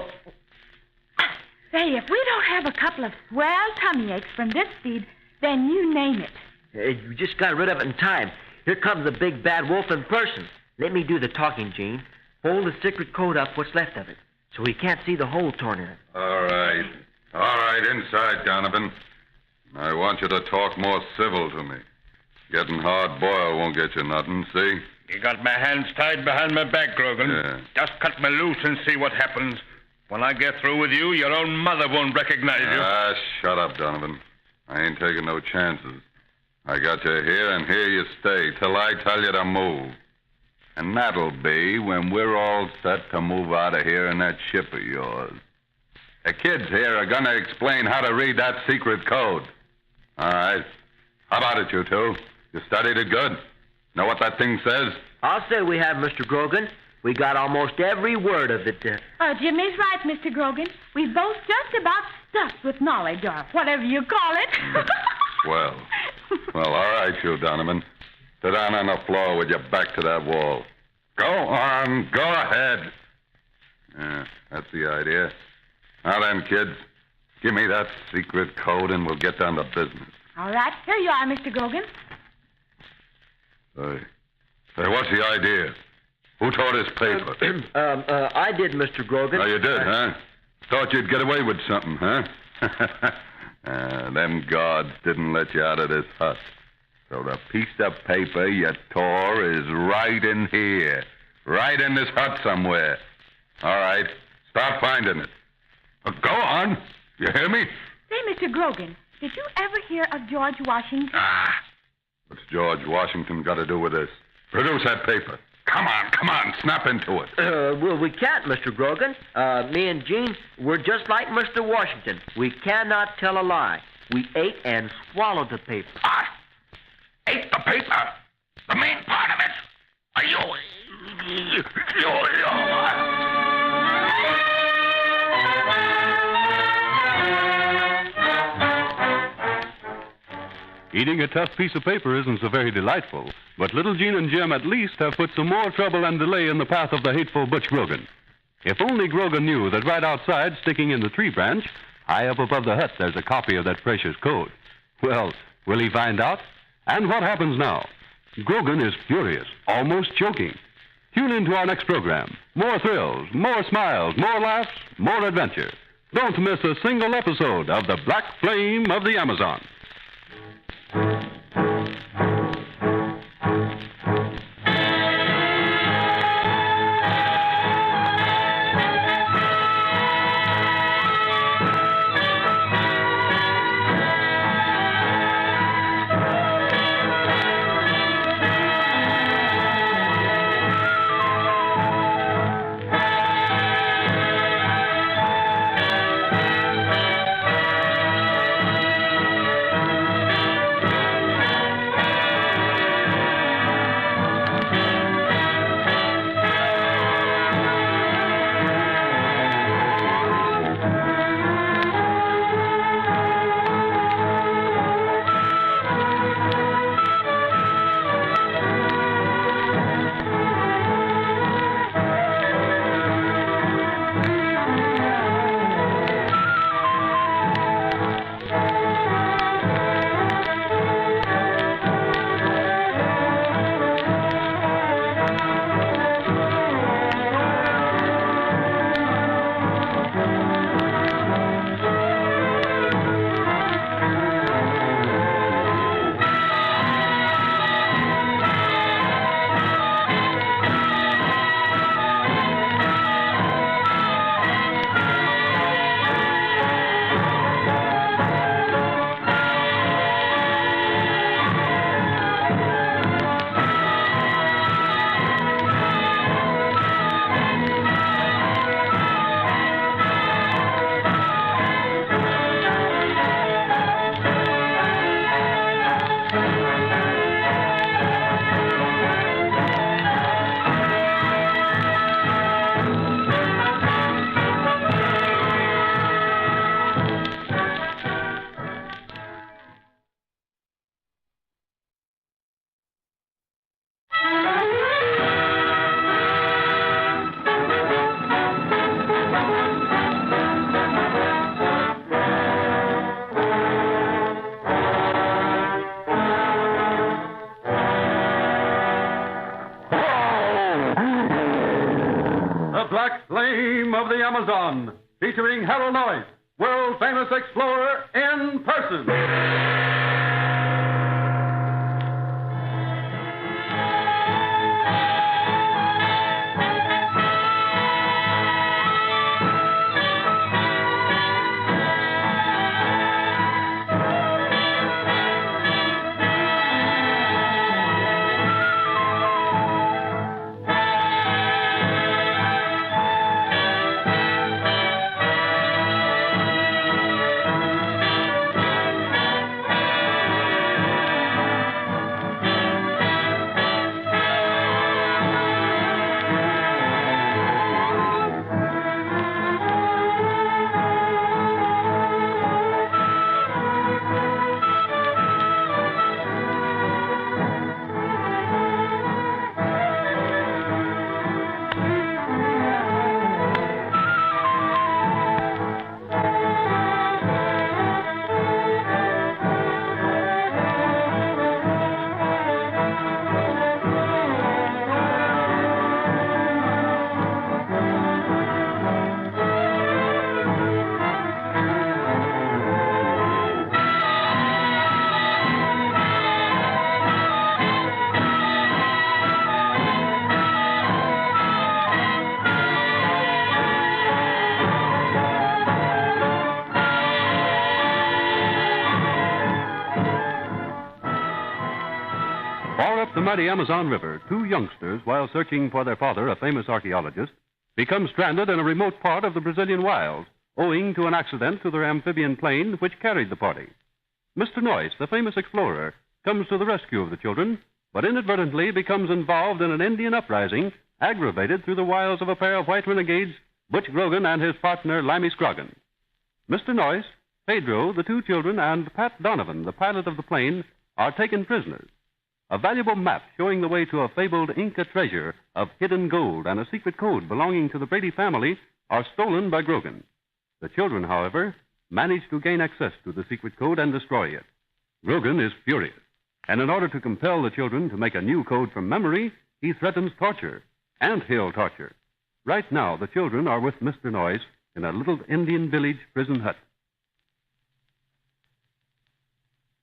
Say, if we don't have a couple of swell tummy aches from this feed, then you name it. You just got rid of it in time. Here comes the big bad wolf in person. Let me do the talking, Gene. Fold the secret code up, what's left of it, so he can't see the hole torn in it. All right. All right, inside, Donovan. I want you to talk more civil to me. Getting hard-boiled won't get you nothing, see? You got my hands tied behind my back, Grogan. Yeah. Just cut me loose and see what happens. When I get through with you, your own mother won't recognize you. Ah, shut up, Donovan. I ain't taking no chances. I got you here, and here you stay till I tell you to move. And that'll be when we're all set to move out of here in that ship of yours. The kids here are going to explain how to read that secret code. All right. How about it, you two? You studied it good? Know what that thing says? I'll say we have, Mr. Grogan. We got almost every word of it. Jimmy's right, Mr. Grogan. We both just about stuffed with knowledge, or whatever you call it. Well, all right, you, Donovan. Sit down on the floor with your back to that wall. Go on. Go ahead. Yeah, that's the idea. Now then, kids, give me that secret code and we'll get down to business. All right, here you are, Mr. Grogan. Say, what's the idea? Who tore this paper? I did, Mr. Grogan. Oh, you did, huh? Thought you'd get away with something, huh? Them guards didn't let you out of this hut. So the piece of paper you tore is right in here. Right in this hut somewhere. All right, start finding it. Go on. You hear me? Say, Mr. Grogan, did you ever hear of George Washington? What's George Washington got to do with this? Produce that paper. Come on, snap into it. Well, we can't, Mr. Grogan. Me and Gene, we're just like Mr. Washington. We cannot tell a lie. We ate and swallowed the paper. Ate the paper? The main part of it? Are you... Eating a tough piece of paper isn't so very delightful, but little Gene and Jim at least have put some more trouble and delay in the path of the hateful Butch Grogan. If only Grogan knew that right outside, sticking in the tree branch, high up above the hut, there's a copy of that precious code. Well, will he find out? And what happens now? Grogan is furious, almost choking. Tune in to our next program. More thrills, more smiles, more laughs, more adventure. Don't miss a single episode of The Black Flame of the Amazon. Black Flame of the Amazon, featuring Harold Noyes, world-famous explorer in person. Far up the mighty Amazon River, two youngsters, while searching for their father, a famous archaeologist, become stranded in a remote part of the Brazilian wilds, owing to an accident to their amphibian plane which carried the party. Mr. Noyes, the famous explorer, comes to the rescue of the children, but inadvertently becomes involved in an Indian uprising, aggravated through the wiles of a pair of white renegades, Butch Grogan and his partner, Limey Scroggin. Mr. Noyes, Pedro, the two children, and Pat Donovan, the pilot of the plane, are taken prisoners. A valuable map showing the way to a fabled Inca treasure of hidden gold and a secret code belonging to the Brady family are stolen by Grogan. The children, however, manage to gain access to the secret code and destroy it. Grogan is furious, and in order to compel the children to make a new code from memory, he threatens torture, anthill torture. Right now, the children are with Mr. Noyes in a little Indian village prison hut.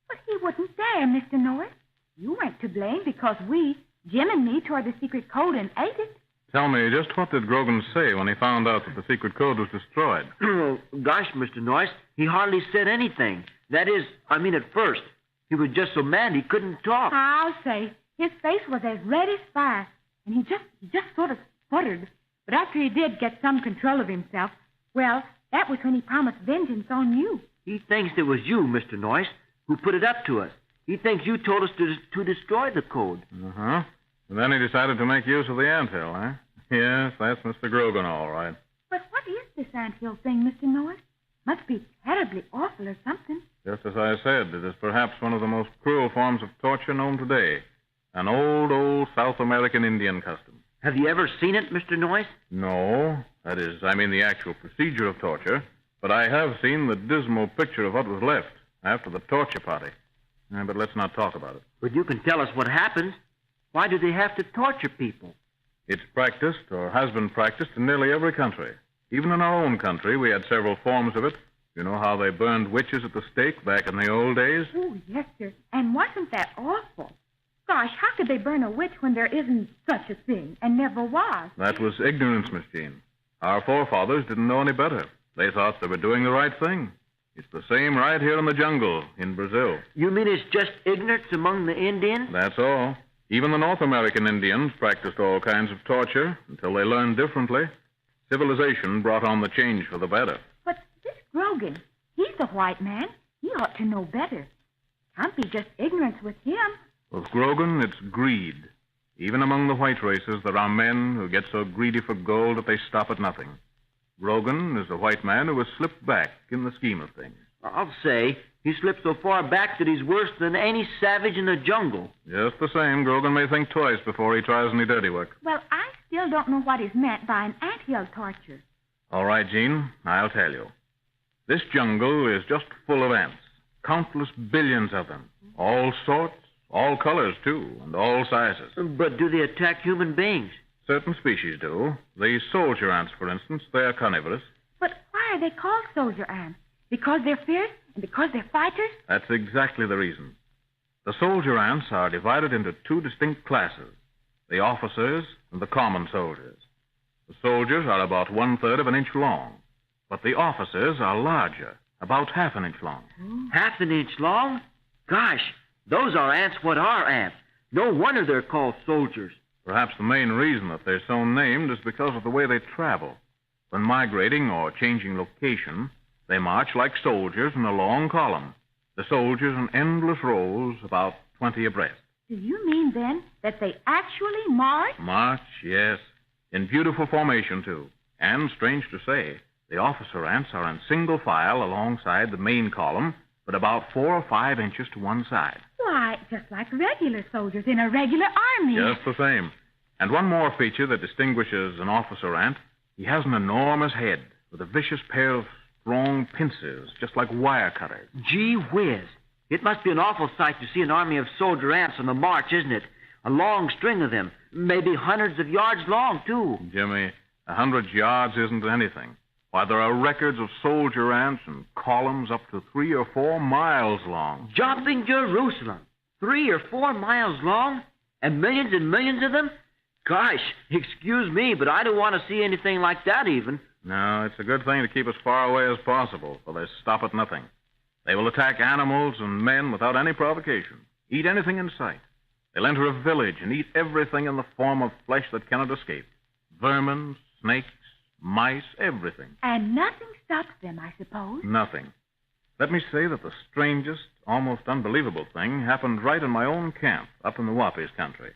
But he wouldn't dare, Mr. Noyes. You weren't to blame because we, Jim and me, tore the secret code and ate it. Tell me, just what did Grogan say when he found out that the secret code was destroyed? Oh, gosh, Mr. Noyes, he hardly said anything. That is, at first. He was just so mad he couldn't talk. I'll say, his face was as red as fire, and he just sort of sputtered. But after he did get some control of himself, well, that was when he promised vengeance on you. He thinks it was you, Mr. Noyes, who put it up to us. He thinks you told us to destroy the code. Uh-huh. And then he decided to make use of the anthill, eh? Yes, that's Mr. Grogan, all right. But what is this anthill thing, Mr. Noyes? Must be terribly awful or something. Just as I said, it is perhaps one of the most cruel forms of torture known today. An old South American Indian custom. Have you ever seen it, Mr. Noyes? No. That is, the actual procedure of torture. But I have seen the dismal picture of what was left after the torture party. But let's not talk about it. But you can tell us what happens. Why do they have to torture people? It's practiced, or has been practiced, in nearly every country. Even in our own country, we had several forms of it. You know how they burned witches at the stake back in the old days? Oh, yes, sir. And wasn't that awful? Gosh, how could they burn a witch when there isn't such a thing, and never was? That was ignorance, Miss Jean. Our forefathers didn't know any better. They thought they were doing the right thing. It's the same right here in the jungle in Brazil. You mean it's just ignorance among the Indians? That's all. Even the North American Indians practiced all kinds of torture until they learned differently. Civilization brought on the change for the better. But this Grogan, he's a white man. He ought to know better. Can't be just ignorance with him. With Grogan, it's greed. Even among the white races, there are men who get so greedy for gold that they stop at nothing. Grogan is a white man who has slipped back in the scheme of things. I'll say he slipped so far back that he's worse than any savage in the jungle. Just the same, Grogan may think twice before he tries any dirty work. Well, I still don't know what is meant by an anthill torture. All right, Jean, I'll tell you. This jungle is just full of ants. Countless billions of them. All sorts, all colors, too, and all sizes. But do they attack human beings? Certain species do. The soldier ants, for instance, they're carnivorous. But why are they called soldier ants? Because they're fierce and because they're fighters? That's exactly the reason. The soldier ants are divided into two distinct classes, the officers and the common soldiers. The soldiers are about 1/3 of an inch long, but the officers are larger, about half an inch long. Half an inch long? Gosh, those are ants what are ants. No wonder they're called soldiers. Perhaps the main reason that they're so named is because of the way they travel. When migrating or changing location, they march like soldiers in a long column. The soldiers in endless rows, about 20 abreast. Do you mean, then, that they actually march? March, yes. In beautiful formation, too. And, strange to say, the officer ants are in single file alongside the main column, but about 4 or 5 inches to one side. Why, just like regular soldiers in a regular army. Just the same. And one more feature that distinguishes an officer ant, he has an enormous head with a vicious pair of strong pincers, just like wire cutters. Gee whiz. It must be an awful sight to see an army of soldier ants on the march, isn't it? A long string of them, maybe hundreds of yards long, too. Jimmy, 100 yards isn't anything. Why, there are records of soldier ants in columns up to 3 or 4 miles long. Jumping Jerusalem. 3 or 4 miles long? And millions of them? Gosh, excuse me, but I don't want to see anything like that even. No, it's a good thing to keep as far away as possible, for they stop at nothing. They will attack animals and men without any provocation, eat anything in sight. They'll enter a village and eat everything in the form of flesh that cannot escape. Vermin, snakes, mice, everything. And nothing stops them, I suppose. Nothing. Let me say that the strangest, almost unbelievable thing happened right in my own camp up in the Wapis country.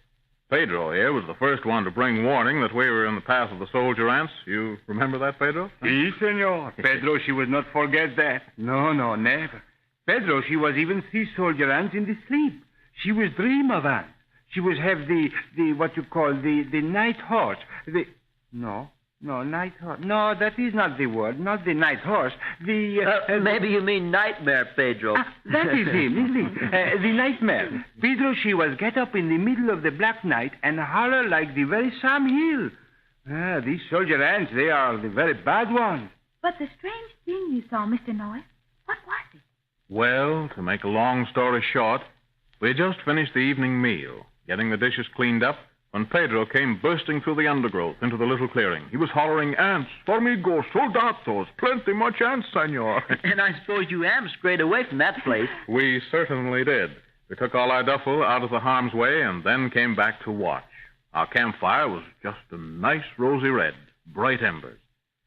Pedro here was the first one to bring warning that we were in the path of the soldier ants. You remember that, Pedro? Si, senor. Pedro, she would not forget that. No, never. Pedro, she was even see soldier ants in the sleep. She was dream of ants. She was have the what you call the night horse. No, night horse. No, that is not the word. Not the night horse. Maybe you mean nightmare, Pedro. That is him, isn't it? The nightmare. Pedro, she was get up in the middle of the black night and holler like the very Sam Hill. These soldier ants, they are the very bad ones. But the strange thing you saw, Mr. Noyes, what was it? Well, to make a long story short, we had just finished the evening meal, getting the dishes cleaned up, when Pedro came bursting through the undergrowth into the little clearing. He was hollering, "Ants, formigo, soldados, plenty much ants, senor." And I suppose you am straight away from that place. We certainly did. We took all our duffel out of the harm's way and then came back to watch. Our campfire was just a nice rosy red, bright embers.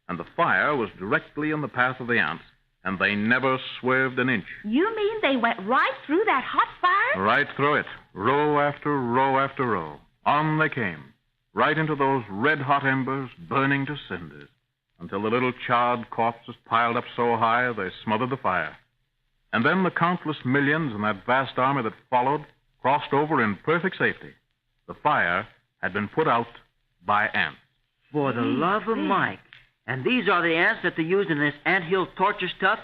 And the fire was directly in the path of the ants, and they never swerved an inch. You mean they went right through that hot fire? Right through it, row after row after row. On they came, right into those red-hot embers burning to cinders, until the little charred corpses piled up so high they smothered the fire. And then the countless millions in that vast army that followed crossed over in perfect safety. The fire had been put out by ants. For the love of Mike. And these are the ants that they use in this anthill torture stuff?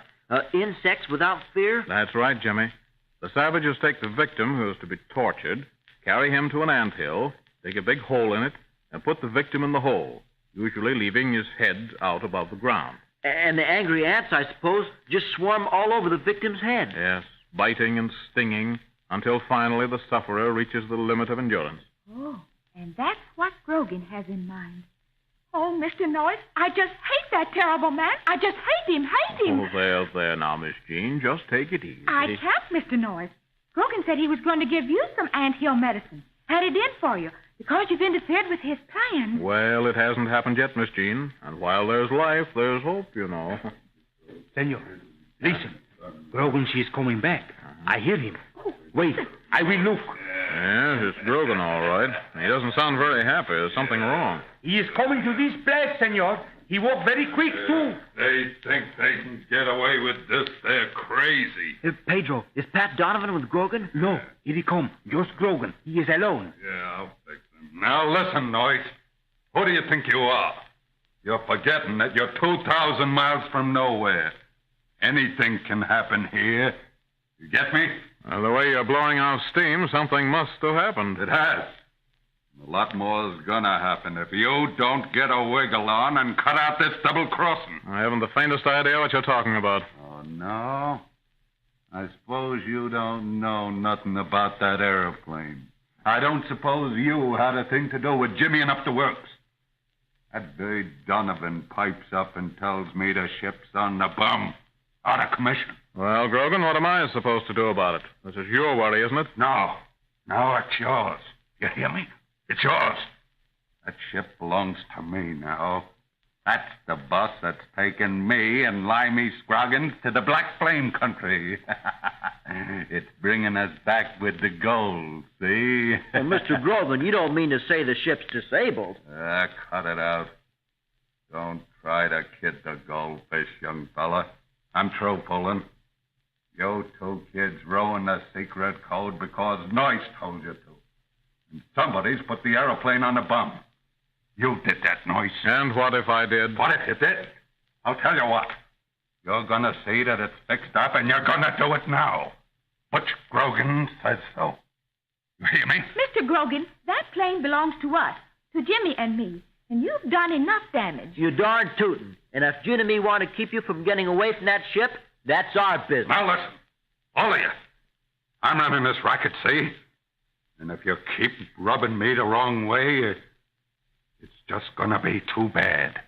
Insects without fear? That's right, Jimmy. The savages take the victim who is to be tortured, carry him to an anthill, dig a big hole in it, and put the victim in the hole, usually leaving his head out above the ground. And the angry ants, I suppose, just swarm all over the victim's head. Yes, biting and stinging until finally the sufferer reaches the limit of endurance. Oh, and that's what Grogan has in mind. Oh, Mr. Noyes, I just hate that terrible man. I just hate him. Oh, there now, Miss Jean. Just take it easy. I can't, Mr. Noyes. Grogan said he was going to give you some anthill medicine. Had it in for you, because you've interfered with his plan. Well, it hasn't happened yet, Miss Jean. And while there's life, there's hope, you know. Senor, listen. Grogan, she's coming back. I hear him. Wait, I will look. Yes, it's Grogan, all right. He doesn't sound very happy. There's something wrong. He is coming to this place, senor. He walked very quick, too. They think they can get away with this. They're crazy. Pedro, is Pat Donovan with Grogan? No, here he come. Just Grogan. He is alone. Yeah, I'll fix him. Now listen, Noyes. Who do you think you are? You're forgetting that you're 2,000 miles from nowhere. Anything can happen here. You get me? Well, the way you're blowing out steam, something must have happened. It has. A lot more's gonna happen if you don't get a wiggle on and cut out this double crossing. I haven't the faintest idea what you're talking about. Oh, no? I suppose you don't know nothing about that aeroplane. I don't suppose you had a thing to do with jimmying up the works. That bird Donovan pipes up and tells me the ship's on the bum, out of commission. Well, Grogan, what am I supposed to do about it? This is your worry, isn't it? No, it's yours. You hear me? It's yours. That ship belongs to me now. That's the boss that's taken me and Limey Scroggins to the Black Flame country. It's bringing us back with the gold, see? Well, Mr. Grogan, you don't mean to say the ship's disabled. Cut it out. Don't try to kid the goldfish, young fella. I'm through pulling. You two kids rowing the secret code because Noyce told you to. And somebody's put the aeroplane on the bum. You did that, Noyce. And what if I did? What if you did? I'll tell you what. You're gonna see that it's fixed up, and you're gonna do it now. Butch Grogan says so. You hear me? Mr. Grogan, that plane belongs to us, to Jimmy and me, and you've done enough damage. You darn tootin'. And if June and me want to keep you from getting away from that ship, that's our business. Now listen, all of you. I'm running this racket, see? And if you keep rubbing me the wrong way, it's just gonna be too bad.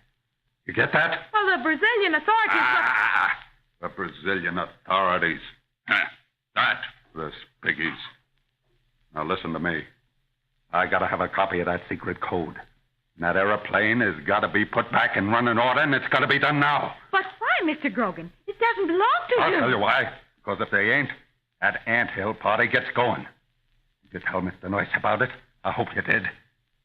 You get that? Well, the Brazilian authorities... The Brazilian authorities. That, the spiggies. Now listen to me. I gotta have a copy of that secret code. And that aeroplane has gotta be put back in running order, and it's gotta be done now. But why, Mr. Grogan? It doesn't belong to I'll you. tell you why. Because if they ain't, that anthill party gets going. Did you tell Mr. Noyce about it? I hope you did.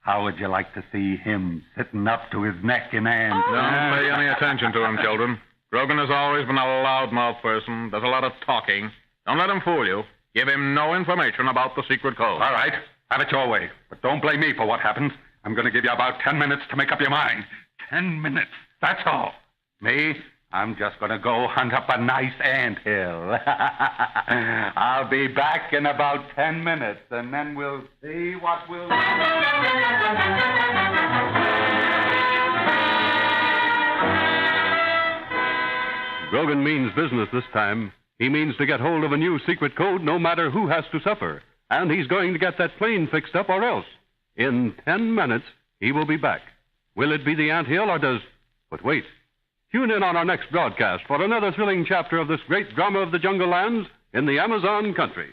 How would you like to see him sitting up to his neck in hand? Don't pay any attention to him, children. Grogan has always been a loudmouth person, does a lot of talking. Don't let him fool you. Give him no information about the secret code. All right. Have it your way. But don't blame me for what happens. I'm going to give you about 10 minutes to make up your mind. 10 minutes. That's all. Me, I'm just going to go hunt up a nice anthill. I'll be back in about 10 minutes, and then we'll see what we'll do. Grogan means business this time. He means to get hold of a new secret code no matter who has to suffer. And he's going to get that plane fixed up or else. In 10 minutes, he will be back. Will it be the anthill or does... But wait. Tune in on our next broadcast for another thrilling chapter of this great drama of the jungle lands in the Amazon country.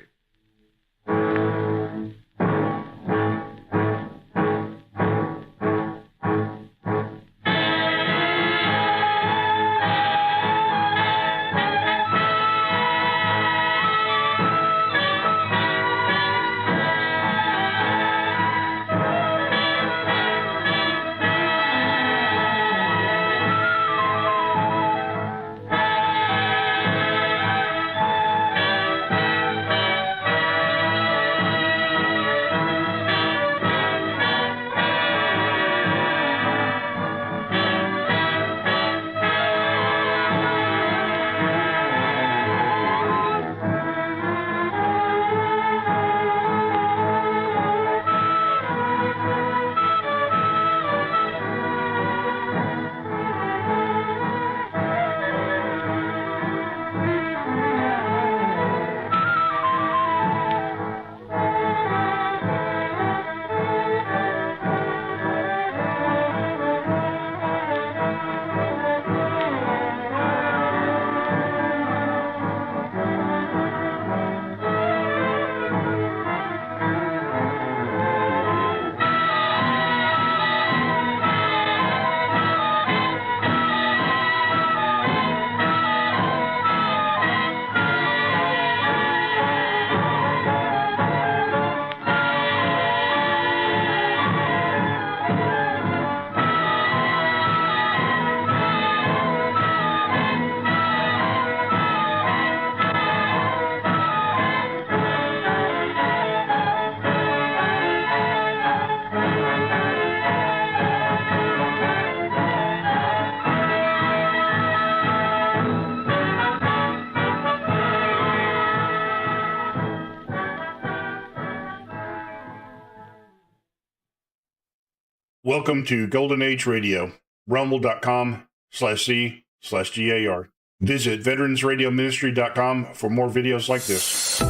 Welcome to Golden Age Radio, rumble.com/C/GAR. Visit veteransradioministry.com for more videos like this.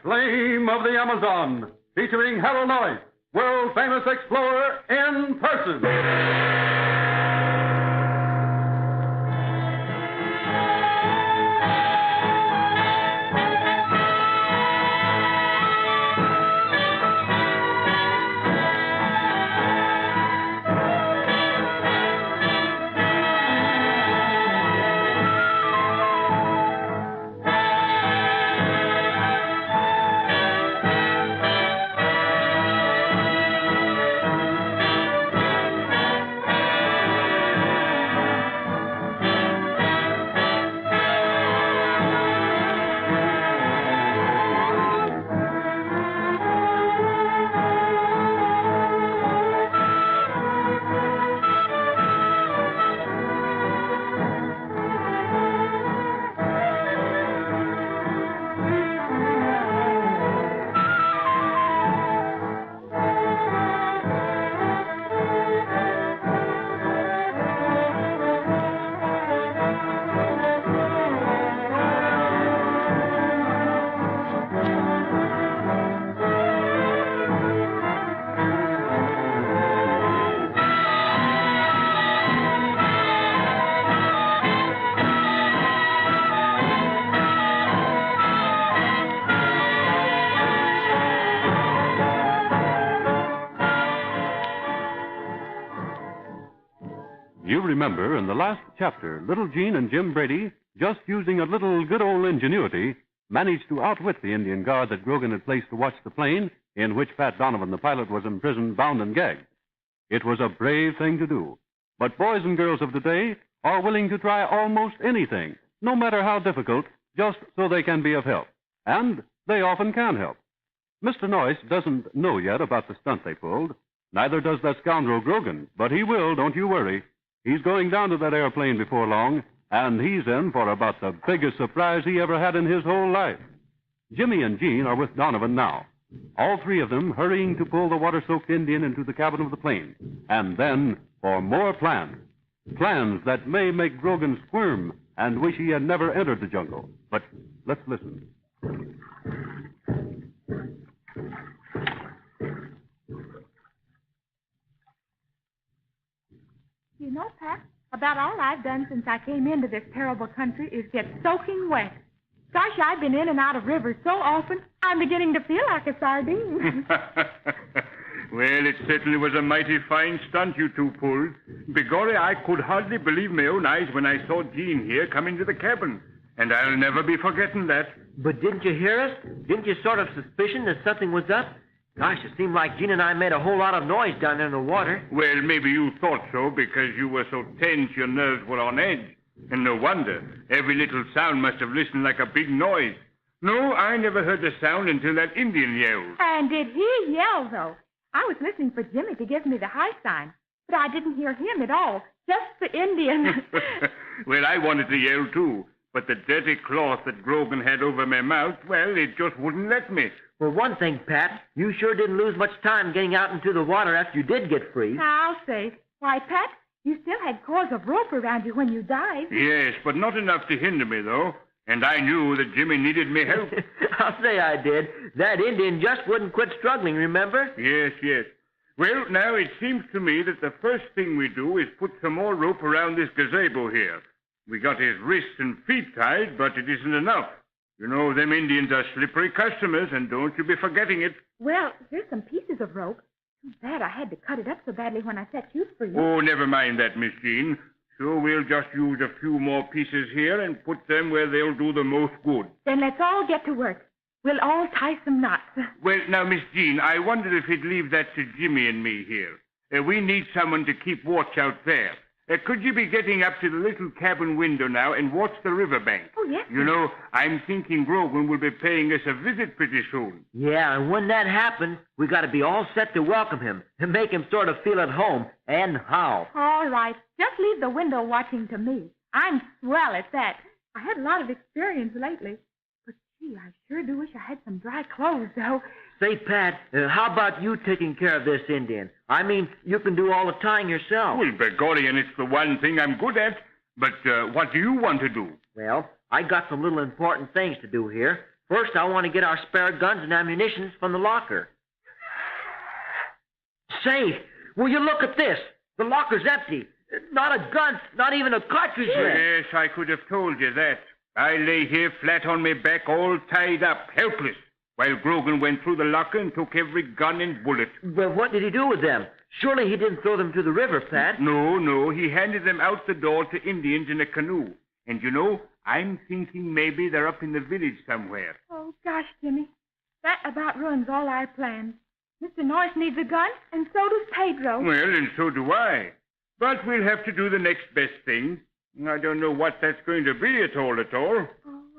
Flame of the Amazon, featuring Harold Noyes, world-famous explorer in person. You remember in the last chapter, little Gene and Jim Brady, just using a little good old ingenuity, managed to outwit the Indian guard that Grogan had placed to watch the plane in which Pat Donovan, the pilot, was imprisoned, bound, and gagged. It was a brave thing to do. But boys and girls of today are willing to try almost anything, no matter how difficult, just so they can be of help. And they often can help. Mr. Noyes doesn't know yet about the stunt they pulled. Neither does that scoundrel Grogan, but he will, don't you worry. He's going down to that airplane before long, and he's in for about the biggest surprise he ever had in his whole life. Jimmy and Gene are with Donovan now, all three of them hurrying to pull the water-soaked Indian into the cabin of the plane, and then for more plans. Plans that may make Grogan squirm and wish he had never entered the jungle. But let's listen. You know, Pat, about all I've done since I came into this terrible country is get soaking wet. Gosh, I've been in and out of rivers so often, I'm beginning to feel like a sardine. Well, it certainly was a mighty fine stunt you two pulled. Begorry, I could hardly believe my own eyes when I saw Gene here come into the cabin. And I'll never be forgetting that. But didn't you hear us? Didn't you sort of suspicion that something was up? Gosh, it seemed like Gene and I made a whole lot of noise down there in the water. Well, maybe you thought so because you were so tense your nerves were on edge. And no wonder. Every little sound must have listened like a big noise. No, I never heard the sound until that Indian yelled. And did he yell, though? I was listening for Jimmy to give me the high sign, but I didn't hear him at all, just the Indian. Well, I wanted to yell, too. But the dirty cloth that Grogan had over my mouth, well, it just wouldn't let me. For one thing, Pat, you sure didn't lose much time getting out into the water after you did get free. I'll say. Why, Pat, you still had cords of rope around you when you dived. Yes, but not enough to hinder me, though. And I knew that Jimmy needed me help. I'll say I did. That Indian just wouldn't quit struggling, remember? Yes, yes. Well, now it seems to me that the first thing we do is put some more rope around this gazebo here. We got his wrists and feet tied, but it isn't enough. You know, them Indians are slippery customers, and don't you be forgetting it. Well, here's some pieces of rope. Too bad I had to cut it up so badly when I set you free. Oh, never mind that, Miss Jean. So we'll just use a few more pieces here and put them where they'll do the most good. Then let's all get to work. We'll all tie some knots. Well, now, Miss Jean, I wondered if you'd leave that to Jimmy and me here. We need someone to keep watch out there. Could you be getting up to the little cabin window now and watch the riverbank? Oh, yes, You know, I'm thinking Grogan will be paying us a visit pretty soon. Yeah, and when that happens, we got to be all set to welcome him and make him sort of feel at home. And how? All right. Just leave the window watching to me. I'm swell at that. I had a lot of experience lately. But, gee, I sure do wish I had some dry clothes, though. Say, Pat, how about you taking care of this Indian? I mean, you can do all the tying yourself. Well, Begorian, it's the one thing I'm good at. But what do you want to do? Well, I got some little important things to do here. First, I want to get our spare guns and ammunition from the locker. Say, will you look at this? The locker's empty. Not a gun, not even a cartridge left. Yes, I could have told you that. I lay here flat on my back, all tied up, helpless, while Grogan went through the locker and took every gun and bullet. Well, what did he do with them? Surely he didn't throw them to the river, Pat. No, he handed them out the door to Indians in a canoe. And you know, I'm thinking maybe they're up in the village somewhere. Oh, gosh, Jimmy. That about ruins all our plans. Mr. Norris needs a gun, and so does Pedro. Well, and so do I. But we'll have to do the next best thing. I don't know what that's going to be at all. Oh,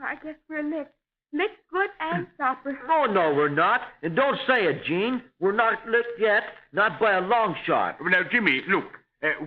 I guess we're licked. Licked good and proper. Oh, no, we're not. And don't say it, Gene. We're not licked yet. Not by a long shot. Now, Jimmy, look.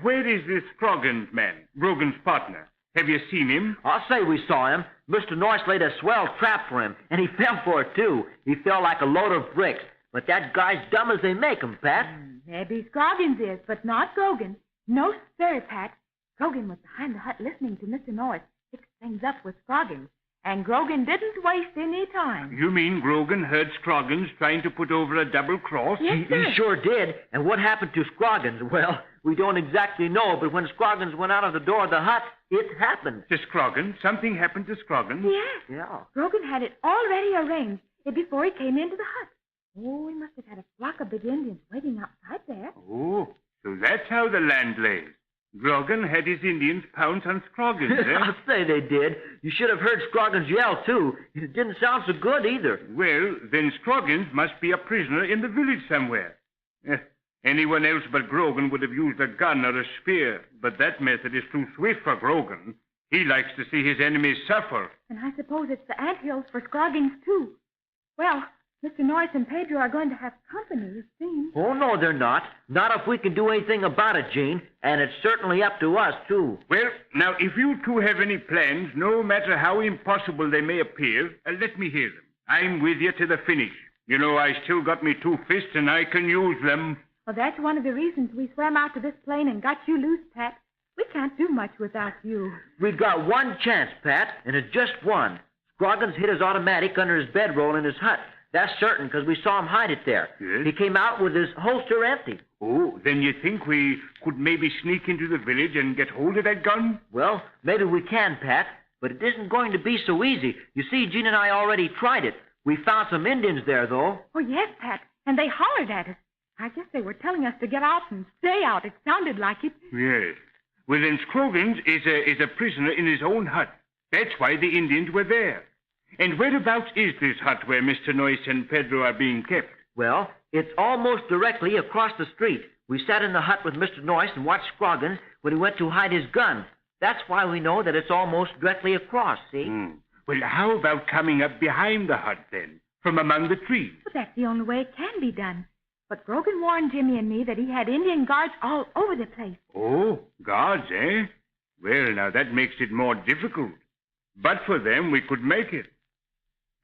Where is this Scroggins man, Grogan's partner? Have you seen him? I'll say we saw him. Mr. Norris laid a swell trap for him, and he fell for it, too. He fell like a load of bricks. But that guy's dumb as they make him, Pat. Maybe Scroggins is, but not Grogan. No, sir, Pat. Grogan was behind the hut listening to Mr. Norris fix things up with Scroggins. And Grogan didn't waste any time. You mean Grogan heard Scroggins trying to put over a double cross? Yes, sir. He sure did. And what happened to Scroggins? Well, we don't exactly know, but when Scroggins went out of the door of the hut, it happened. To Scroggins? Something happened to Scroggins? Yes. Yeah. Grogan had it already arranged before he came into the hut. Oh, he must have had a flock of big Indians waiting outside there. Oh, so that's how the land lays. Grogan had his Indians pounce on Scroggins, eh? I'll say they did. You should have heard Scroggins yell, too. It didn't sound so good either. Well, then Scroggins must be a prisoner in the village somewhere. Anyone else but Grogan would have used a gun or a spear, but that method is too swift for Grogan. He likes to see his enemies suffer. And I suppose it's the anthills for Scroggins, too. Well, Mr. Norris and Pedro are going to have company, it seems. Oh, no, they're not. Not if we can do anything about it, Gene. And it's certainly up to us, too. Well, now, if you two have any plans, no matter how impossible they may appear, let me hear them. I'm with you to the finish. You know, I still got me 2 fists, and I can use them. Well, that's one of the reasons we swam out to this plain and got you loose, Pat. We can't do much without you. We've got one chance, Pat, and it's just one. Scroggins hid his automatic under his bedroll in his hut. That's certain, because we saw him hide it there. Yes? He came out with his holster empty. Oh, then you think we could maybe sneak into the village and get hold of that gun? Well, maybe we can, Pat, but it isn't going to be so easy. You see, Gene and I already tried it. We found some Indians there, though. Oh, yes, Pat, and they hollered at us. I guess they were telling us to get out and stay out. It sounded like it. Yes. Well, then Scroggins is a prisoner in his own hut. That's why the Indians were there. And whereabouts is this hut where Mr. Noyce and Pedro are being kept? Well, it's almost directly across the street. We sat in the hut with Mr. Noyce and watched Scroggins when he went to hide his gun. That's why we know that it's almost directly across, see? Well, how about coming up behind the hut, then, from among the trees? But that's the only way it can be done. But Grogan warned Jimmy and me that he had Indian guards all over the place. Oh, guards, eh? Well, now, that makes it more difficult. But for them, we could make it.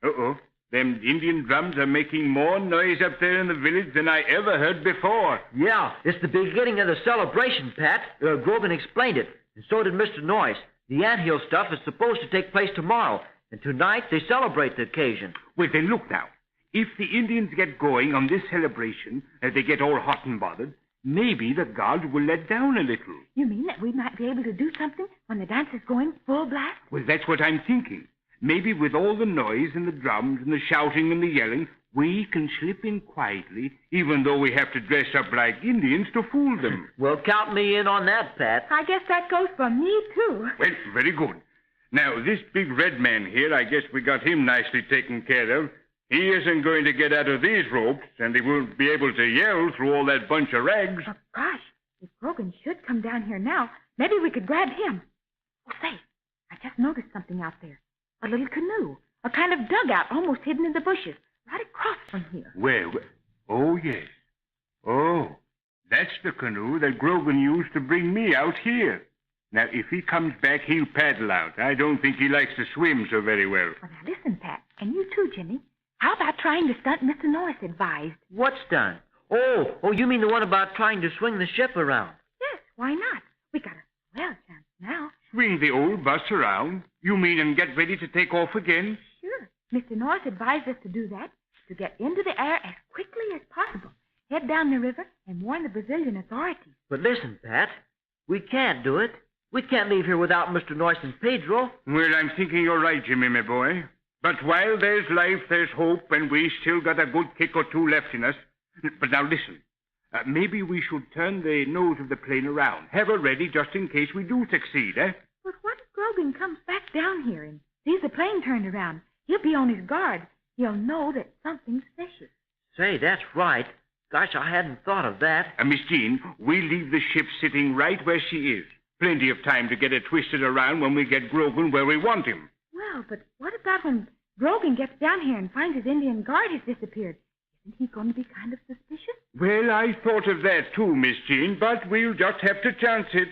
Uh-oh. Them Indian drums are making more noise up there in the village than I ever heard before. Yeah, it's the beginning of the celebration, Pat. Grogan explained it, and so did Mr. Noyce. The anthill stuff is supposed to take place tomorrow, and tonight they celebrate the occasion. Well, then look now. If the Indians get going on this celebration, they get all hot and bothered, maybe the guards will let down a little. You mean that we might be able to do something when the dance is going full blast? Well, that's what I'm thinking. Maybe with all the noise and the drums and the shouting and the yelling, we can slip in quietly, even though we have to dress up like Indians to fool them. Well, count me in on that, Pat. I guess that goes for me, too. Well, very good. Now, this big red man here, I guess we got him nicely taken care of. He isn't going to get out of these ropes, and he won't be able to yell through all that bunch of rags. But gosh, if Grogan should come down here now, Maybe we could grab him. Oh, say, I just noticed something out there. A little canoe. A kind of dugout almost hidden in the bushes. Right across from here. Where? Oh, yes. Oh, that's the canoe that Grogan used to bring me out here. Now, if he comes back, he'll paddle out. I don't think he likes to swim so very well. Well, now listen, Pat, and you too, Jimmy. How about trying the stunt Mr. Norris advised? What stunt? Oh, you mean the one about trying to swing the ship around? Yes, why not? We got a swell chance now. Swing the old bus around? You mean and get ready to take off again? Sure. Mr. Norris advised us to do that, to get into the air as quickly as possible, head down the river, and warn the Brazilian authorities. But listen, Pat, we can't do it. We can't leave here without Mr. Noyce and Pedro. Well, I'm thinking you're right, Jimmy, my boy. But while there's life, there's hope, and we still got a good kick or two left in us. But now listen. Maybe we should turn the nose of the plane around. Have her ready just in case we do succeed, eh? But what if Grogan comes back down here and sees the plane turned around? He'll be on his guard. He'll know that something's fishy. Say, that's right. Gosh, I hadn't thought of that. Miss Jean, we leave the ship sitting right where she is. Plenty of time to get it twisted around when we get Grogan where we want him. Well, but what about when Grogan gets down here and finds his Indian guard has disappeared? Isn't he going to be kind of suspicious? Well, I thought of that too, Miss Jean, but we'll just have to chance it.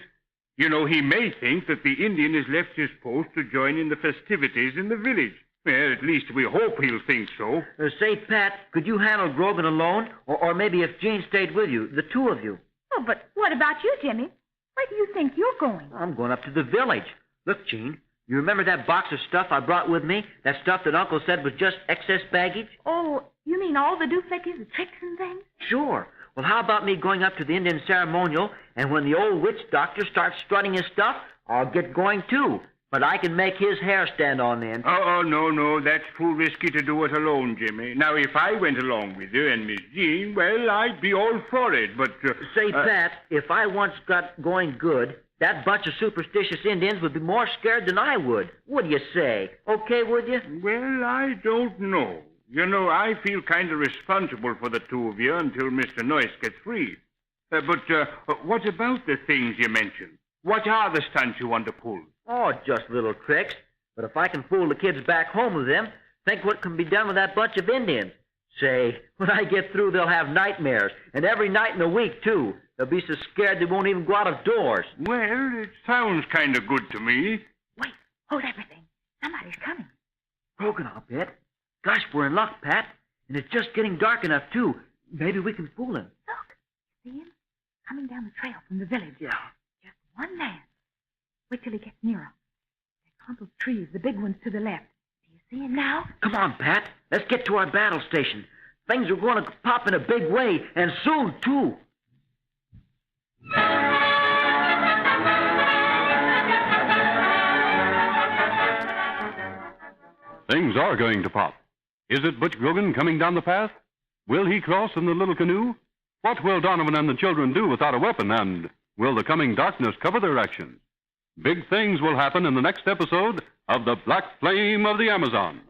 You know, he may think that the Indian has left his post to join in the festivities in the village. Well, at least we hope he'll think so. Say, Pat, could you handle Grogan alone? Or maybe if Jean stayed with you, the two of you? Oh, but what about you, Jimmy? Where do you think you're going? I'm going up to the village. Look, Jean, you remember that box of stuff I brought with me? That stuff that Uncle said was just excess baggage? Oh, you mean all the doofickies, the tricks and things? Sure. Well, how about me going up to the Indian ceremonial, and when the old witch doctor starts strutting his stuff, I'll get going too. But I can make his hair stand on end. Oh, no, that's too risky to do it alone, Jimmy. Now, if I went along with you and Miss Jean, well, I'd be all for it, but... Say, Pat, if I once got going good, that bunch of superstitious Indians would be more scared than I would. What do you say? Okay, would you? Well, I don't know. You know, I feel kind of responsible for the two of you until Mr. Noyce gets free. But what about the things you mentioned? What are the stunts you want to pull? Oh, just little tricks. But if I can fool the kids back home with them, think what can be done with that bunch of Indians. Say, when I get through, they'll have nightmares. And every night in the week, too. They'll be so scared they won't even go out of doors. Well, it sounds kind of good to me. Wait, hold everything. Somebody's coming. Grogan, I'll bet. Gosh, we're in luck, Pat. And it's just getting dark enough, too. Maybe we can fool him. Look, see him? Coming down the trail from the village. Yeah. Just one man. Wait till he gets nearer. That clump of trees, the big ones to the left. Do you see him now? Come on, Pat. Let's get to our battle station. Things are going to pop in a big way, and soon, too. Things are going to pop. Is it Butch Grogan coming down the path? Will he cross in the little canoe? What will Donovan and the children do without a weapon? And will the coming darkness cover their actions? Big things will happen in the next episode of The Black Flame of the Amazon.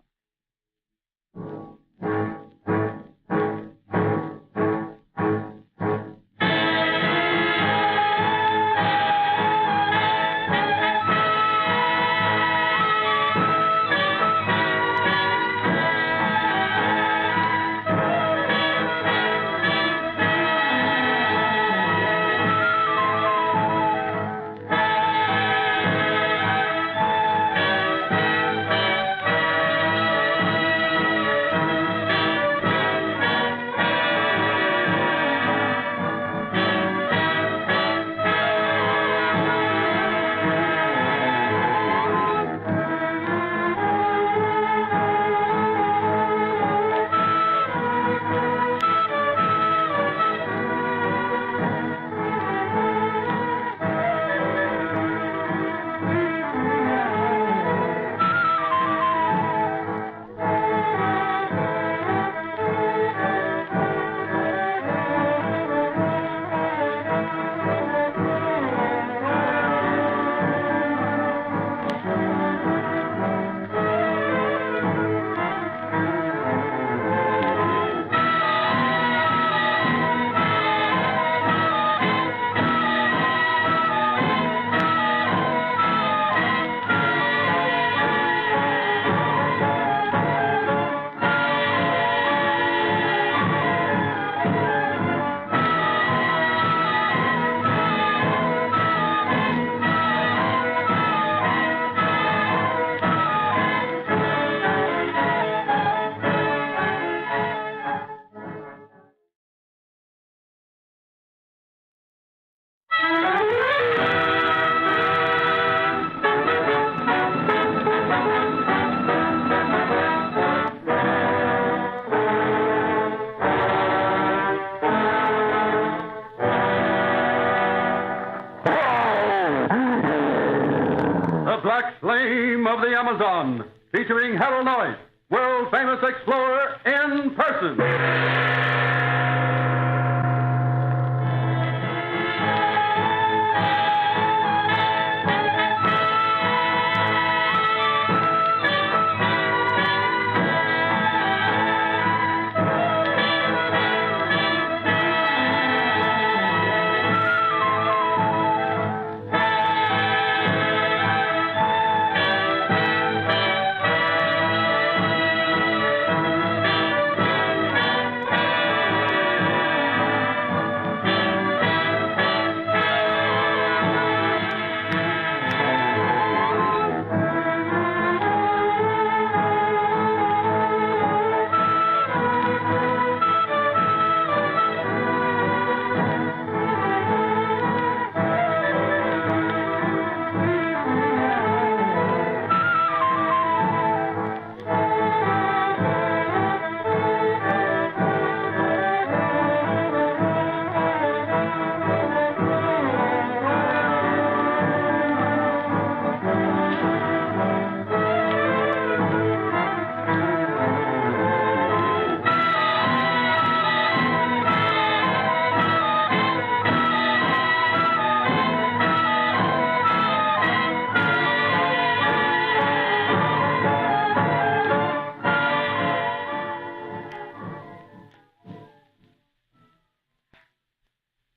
Theme of the Amazon, featuring Harold Noyes, world-famous explorer in person.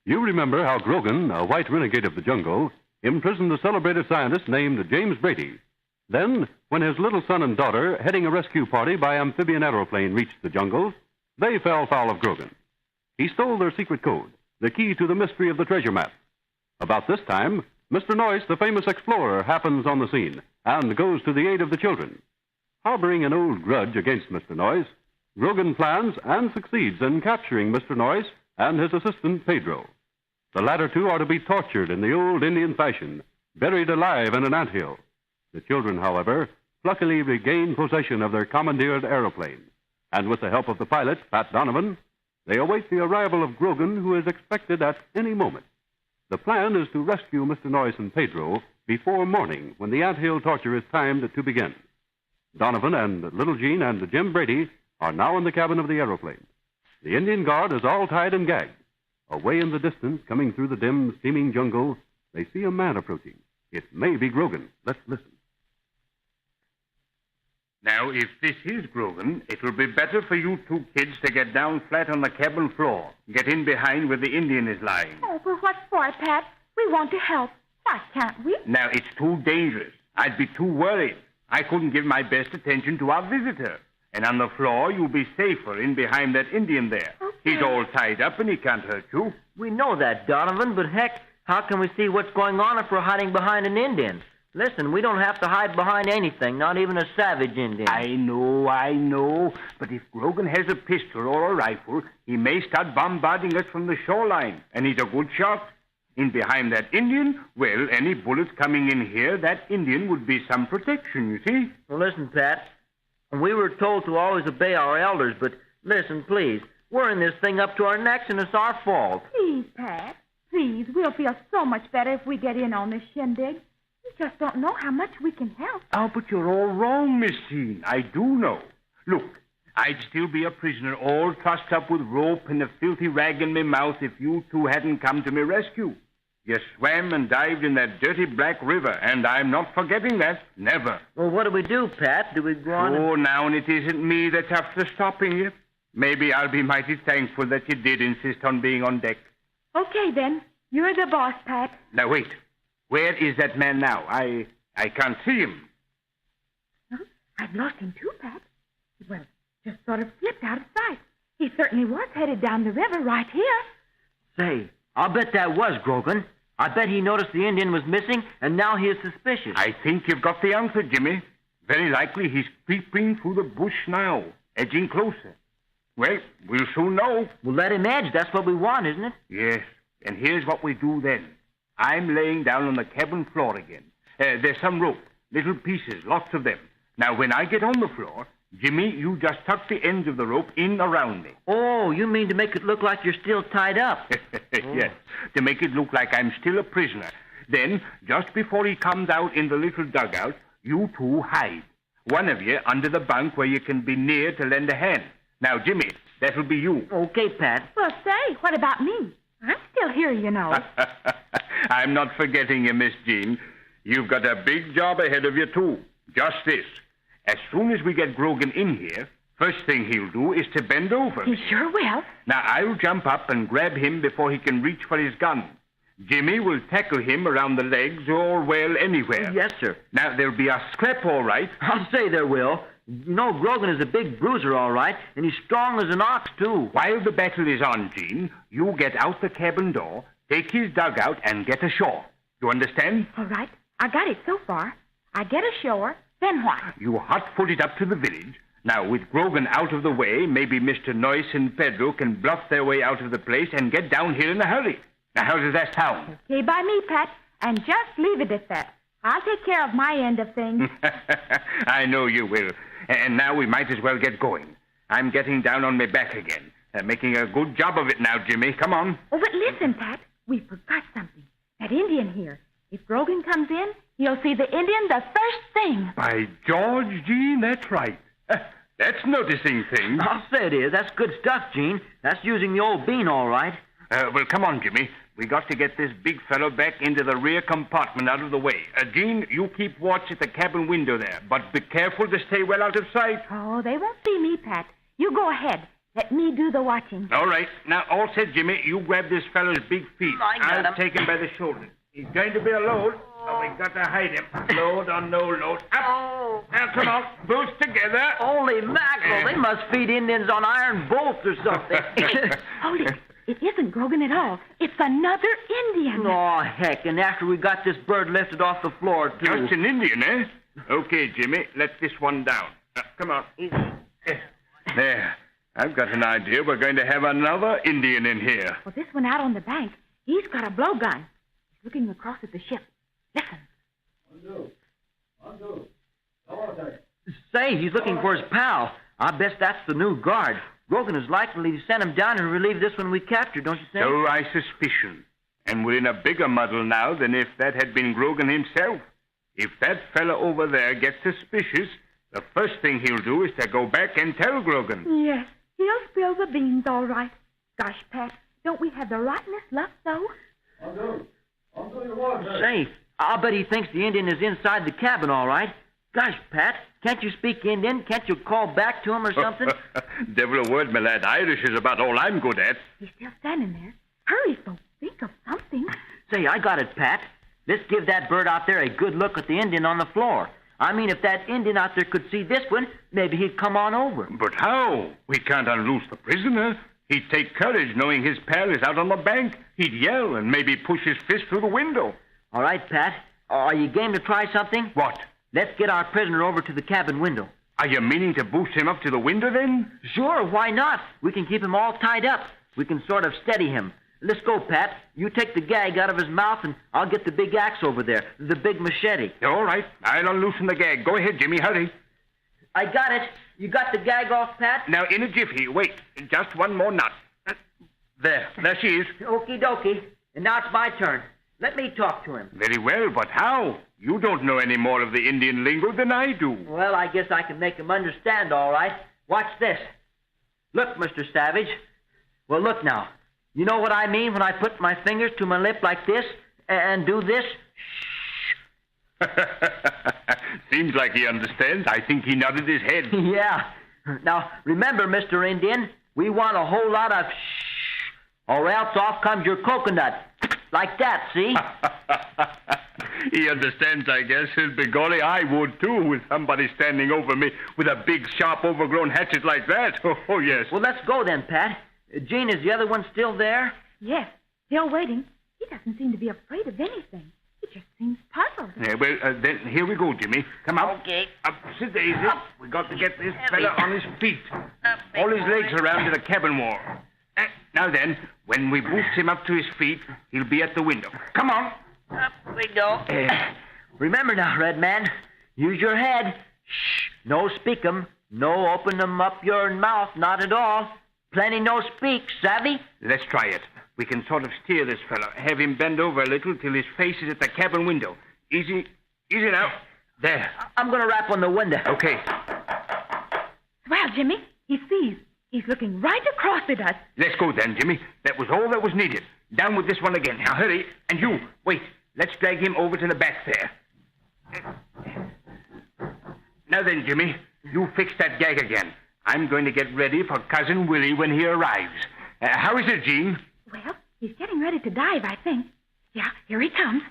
You remember how Grogan, a white renegade of the jungle, imprisoned a celebrated scientist named James Brady. Then, when his little son and daughter, heading a rescue party by amphibian aeroplane, reached the jungle, they fell foul of Grogan. He stole their secret code, the key to the mystery of the treasure map. About this time, Mr. Noyes, the famous explorer, happens on the scene and goes to the aid of the children. Harboring an old grudge against Mr. Noyes, Grogan plans and succeeds in capturing Mr. Noyes and his assistant, Pedro. The latter two are to be tortured in the old Indian fashion, buried alive in an anthill. The children, however, pluckily regain possession of their commandeered aeroplane, and with the help of the pilot, Pat Donovan, they await the arrival of Grogan, who is expected at any moment. The plan is to rescue Mr. Noyes and Pedro before morning, when the anthill torture is timed to begin. Donovan and Little Jean and Jim Brady are now in the cabin of the aeroplane. The Indian guard is all tied and gagged. Away in the distance, coming through the dim, steaming jungle, they see a man approaching. It may be Grogan. Let's listen. Now, if this is Grogan, it will be better for you two kids to get down flat on the cabin floor. Get in behind where the Indian is lying. Oh, but what for, Pat? We want to help. Why can't we? Now, it's too dangerous. I'd be too worried. I couldn't give my best attention to our visitor. And on the floor, you'll be safer in behind that Indian there. Okay. He's all tied up and he can't hurt you. We know that, Donovan, but heck, how can we see what's going on if we're hiding behind an Indian? Listen, we don't have to hide behind anything, not even a savage Indian. I know. But if Grogan has a pistol or a rifle, he may start bombarding us from the shoreline. And he's a good shot. In behind that Indian, well, any bullets coming in here, that Indian would be some protection, you see? Well, listen, Pat, we were told to always obey our elders, but listen, please. We're in this thing up to our necks, and it's our fault. Please, Pat. Please, we'll feel so much better if we get in on this shindig. We just don't know how much we can help. Oh, but you're all wrong, Miss Jean. I do know. Look, I'd still be a prisoner, all trussed up with rope and a filthy rag in my mouth if you two hadn't come to my rescue. You swam and dived in that dirty black river, and I'm not forgetting that. Never. Well, what do we do, Pat? Do we go on? Oh, now, and it isn't me that's after stopping you. Maybe I'll be mighty thankful that you did insist on being on deck. Okay, then. You're the boss, Pat. Now, wait. Where is that man now? I can't see him. Huh? I've lost him too, Pat. Well, just sort of slipped out of sight. He certainly was headed down the river right here. Say, I'll bet that was Grogan. I bet he noticed the Indian was missing, and now he is suspicious. I think you've got the answer, Jimmy. Very likely he's creeping through the bush now, edging closer. Well, we'll soon know. We'll let him edge. That's what we want, isn't it? Yes, and here's what we do then. I'm laying down on the cabin floor again. There's some rope, little pieces, lots of them. Now, when I get on the floor, Jimmy, you just tuck the ends of the rope in around me. Oh, you mean to make it look like you're still tied up? Yes, to make it look like I'm still a prisoner. Then, just before he comes out in the little dugout, You two hide. One of you under the bunk where you can be near to lend a hand. Now, Jimmy, that'll be you. Okay, Pat. Well, say, what about me? I'm still here, you know. I'm not forgetting you, Miss Jean. You've got a big job ahead of you, too. Just this. As soon as we get Grogan in here, first thing he'll do is to bend over. He sure will. Now, I'll jump up and grab him before he can reach for his gun. Jimmy will tackle him around the legs or, well, anywhere. Yes, sir. Now, there'll be a scrap, all right. I'll say there will. You know, Grogan is a big bruiser, all right, and he's strong as an ox, too. While the battle is on, Jean, you get out the cabin door, take his dugout, and get ashore. You understand? All right. I got it so far. I get ashore, then what? You hot-foot it up to the village. Now, with Grogan out of the way, maybe Mr. Noyce and Pedro can bluff their way out of the place and get down here in a hurry. Now, how does that sound? Okay, by me, Pat, and just leave it at that. I'll take care of my end of things. I know you will. And now we might as well get going. I'm getting down on my back again. Making a good job of it now, Jimmy. Come on. Oh, but listen, Pat. We forgot something. That Indian here. If Grogan comes in, he'll see the Indian the first thing. By George, Jean, that's right. That's noticing things. I'll say it is. That's good stuff, Gene. That's using the old bean, all right. Well, come on, Jimmy. We got to get this big fellow back into the rear compartment out of the way. Jean, you keep watch at the cabin window there, but be careful to stay well out of sight. Oh, they won't see me, Pat. You go ahead. Let me do the watching. All right. Now, all set, Jimmy. You grab this fellow's big feet. I'll take him by the shoulder. He's going to be a load, so we got to hide him. Load or no load. Up. Oh. Now, come on. Boots together. Holy mackerel. They must feed Indians on iron bolts or something. Hold it. It isn't Grogan at all. It's another Indian. Oh, heck. And after we got this bird lifted off the floor, too. Just an Indian, eh? Okay, Jimmy. Let this one down. Come on. There. I've got an idea. We're going to have another Indian in here. Well, this one out on the bank, he's got a blowgun. He's looking across at the ship. Listen. Say, he's looking for his pal. I bet that's the new guard. Grogan is likely to send him down and relieve this one we captured, don't you think? So I suspicion. And we're in a bigger muddle now than if that had been Grogan himself. If that fella over there gets suspicious, the first thing he'll do is to go back and tell Grogan. Yes, he'll spill the beans all right. Gosh, Pat, don't we have the rottenest luck, though? Say, I'll bet he thinks the Indian is inside the cabin, all right. Gosh, Pat, can't you speak Indian? Can't you call back to him or something? Devil a word, my lad. Irish is about all I'm good at. He's still standing there. Hurry, folks. Think of something. Say, I got it, Pat. Let's give that bird out there a good look at the Indian on the floor. I mean, if that Indian out there could see this one, maybe he'd come on over. But how? We can't unloose the prisoner. He'd take courage knowing his pal is out on the bank. He'd yell and maybe push his fist through the window. All right, Pat. Are you game to try something? What? Let's get our prisoner over to the cabin window. Are you meaning to boost him up to the window, then? Sure, why not? We can keep him all tied up. We can sort of steady him. Let's go, Pat. You take the gag out of his mouth, and I'll get the big axe over there, the big machete. All right. I'll unloosen the gag. Go ahead, Jimmy. Hurry. I got it. You got the gag off, Pat? Now, in a jiffy. Wait. Just one more knot. There she is. Okie dokie. And now it's my turn. Let me talk to him. Very well, but how? You don't know any more of the Indian lingo than I do. Well, I guess I can make him understand, all right. Watch this. Look, Mr. Savage. Well, look now. You know what I mean when I put my fingers to my lip like this and do this? Shh. Seems like he understands. I think he nodded his head. Yeah. Now, remember, Mr. Indian, we want a whole lot of shh, or else off comes your coconut. Like that, see? He understands, I guess. Begolly, I would, too, with somebody standing over me with a big, sharp, overgrown hatchet like that. Oh, yes. Well, let's go then, Pat. Gene, is the other one still there? Yes, still waiting. He doesn't seem to be afraid of anything. He just seems puzzled. Yeah, well, then here we go, Jimmy. Come up. Okay. Up, sit there, easy. Up. We got to get this Heavy. fella on his feet. Up, big All his boy. legs around to the cabin wall. Now then, when we boost him up to his feet, he'll be at the window. Come on. Up we go. Remember now, Red Man, use your head. Shh, no speak 'em. No open 'em up your mouth, not at all. Plenty no speak, savvy? Let's try it. We can sort of steer this fellow. Have him bend over a little till his face is at the cabin window. Easy now. There. I'm going to rap on the window. Okay. Well, Jimmy, he sees. He's looking right across at us. Let's go then, Jimmy. That was all that was needed. Down with this one again. Now, hurry. And you, wait. Let's drag him over to the back there. Now then, Jimmy, you fix that gag again. I'm going to get ready for Cousin Willie when he arrives. How is it, Jean? Well, he's getting ready to dive, I think. Yeah, here he comes.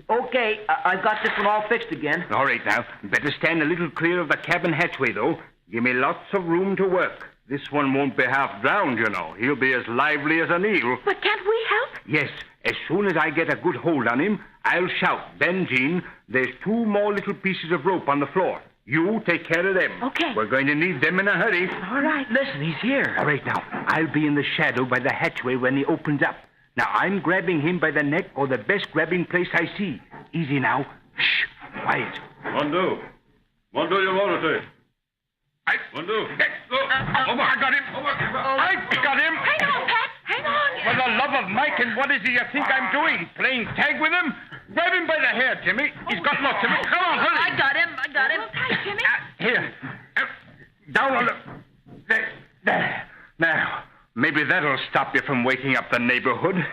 Okay, I've got this one all fixed again. All right, now. Better stand a little clear of the cabin hatchway, though. Give me lots of room to work. This one won't be half drowned, you know. He'll be as lively as an eel. But can't we help? Yes, as soon as I get a good hold on him, I'll shout. Then, Jean, there's 2 more little pieces of rope on the floor. You take care of them. Okay. We're going to need them in a hurry. All right. Listen, he's here. All right, now, I'll be in the shadow by the hatchway when he opens up. Now, I'm grabbing him by the neck or the best grabbing place I see. Easy now. Shh. Quiet. Mondo, your royalty. Mondo. I got him. I got him. Hang on, Pat. Hang on. For the love of Mike, and what is it you think I'm doing? Playing tag with him? Grab him by the hair, Jimmy. He's got lots of it. Come on, hurry. I got him. Tight, Jimmy. Here. Down on the... There. Now, maybe that'll stop you from waking up the neighborhood.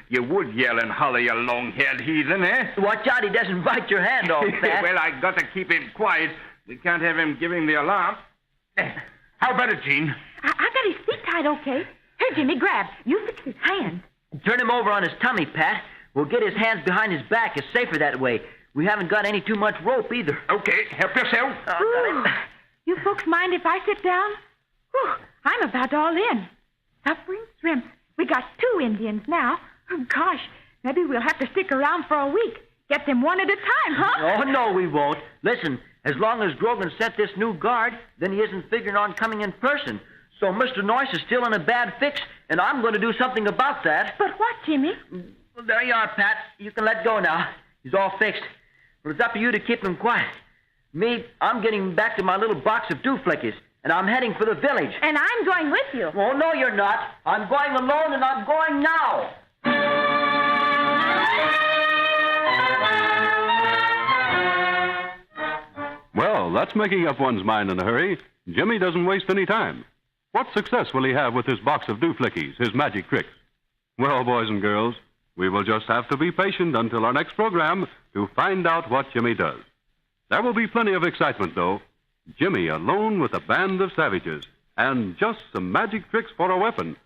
You would yell and holler, you long-haired heathen, eh? Watch out he doesn't bite your hand off, Pat. Well, I got to keep him quiet. We can't have him giving the alarm. How about it, Jean? I got his feet tied, okay? Here, Jimmy, grab. You fix his hands. Turn him over on his tummy, Pat. We'll get his hands behind his back. It's safer that way. We haven't got any too much rope either. Okay, help yourself. Ooh. You folks mind if I sit down? Whew, I'm about all in. Suffering shrimps. We got 2 Indians now. Oh, gosh, maybe we'll have to stick around for a week. Get them one at a time, huh? Oh, no, we won't. Listen, as long as Grogan sent this new guard, then he isn't figuring on coming in person. So Mr. Noyce is still in a bad fix, and I'm going to do something about that. But what, Jimmy? Well, there you are, Pat. You can let go now. He's all fixed. But it's up to you to keep him quiet. Me, I'm getting back to my little box of dooflickies, and I'm heading for the village. And I'm going with you. Oh, no, you're not. I'm going alone, and I'm going now. Well, that's making up one's mind in a hurry. Jimmy doesn't waste any time. What success will he have with his box of dooflickies, his magic tricks? Well, boys and girls, we will just have to be patient until our next program to find out what Jimmy does. There will be plenty of excitement, though. Jimmy alone with a band of savages, and just some magic tricks for a weapon.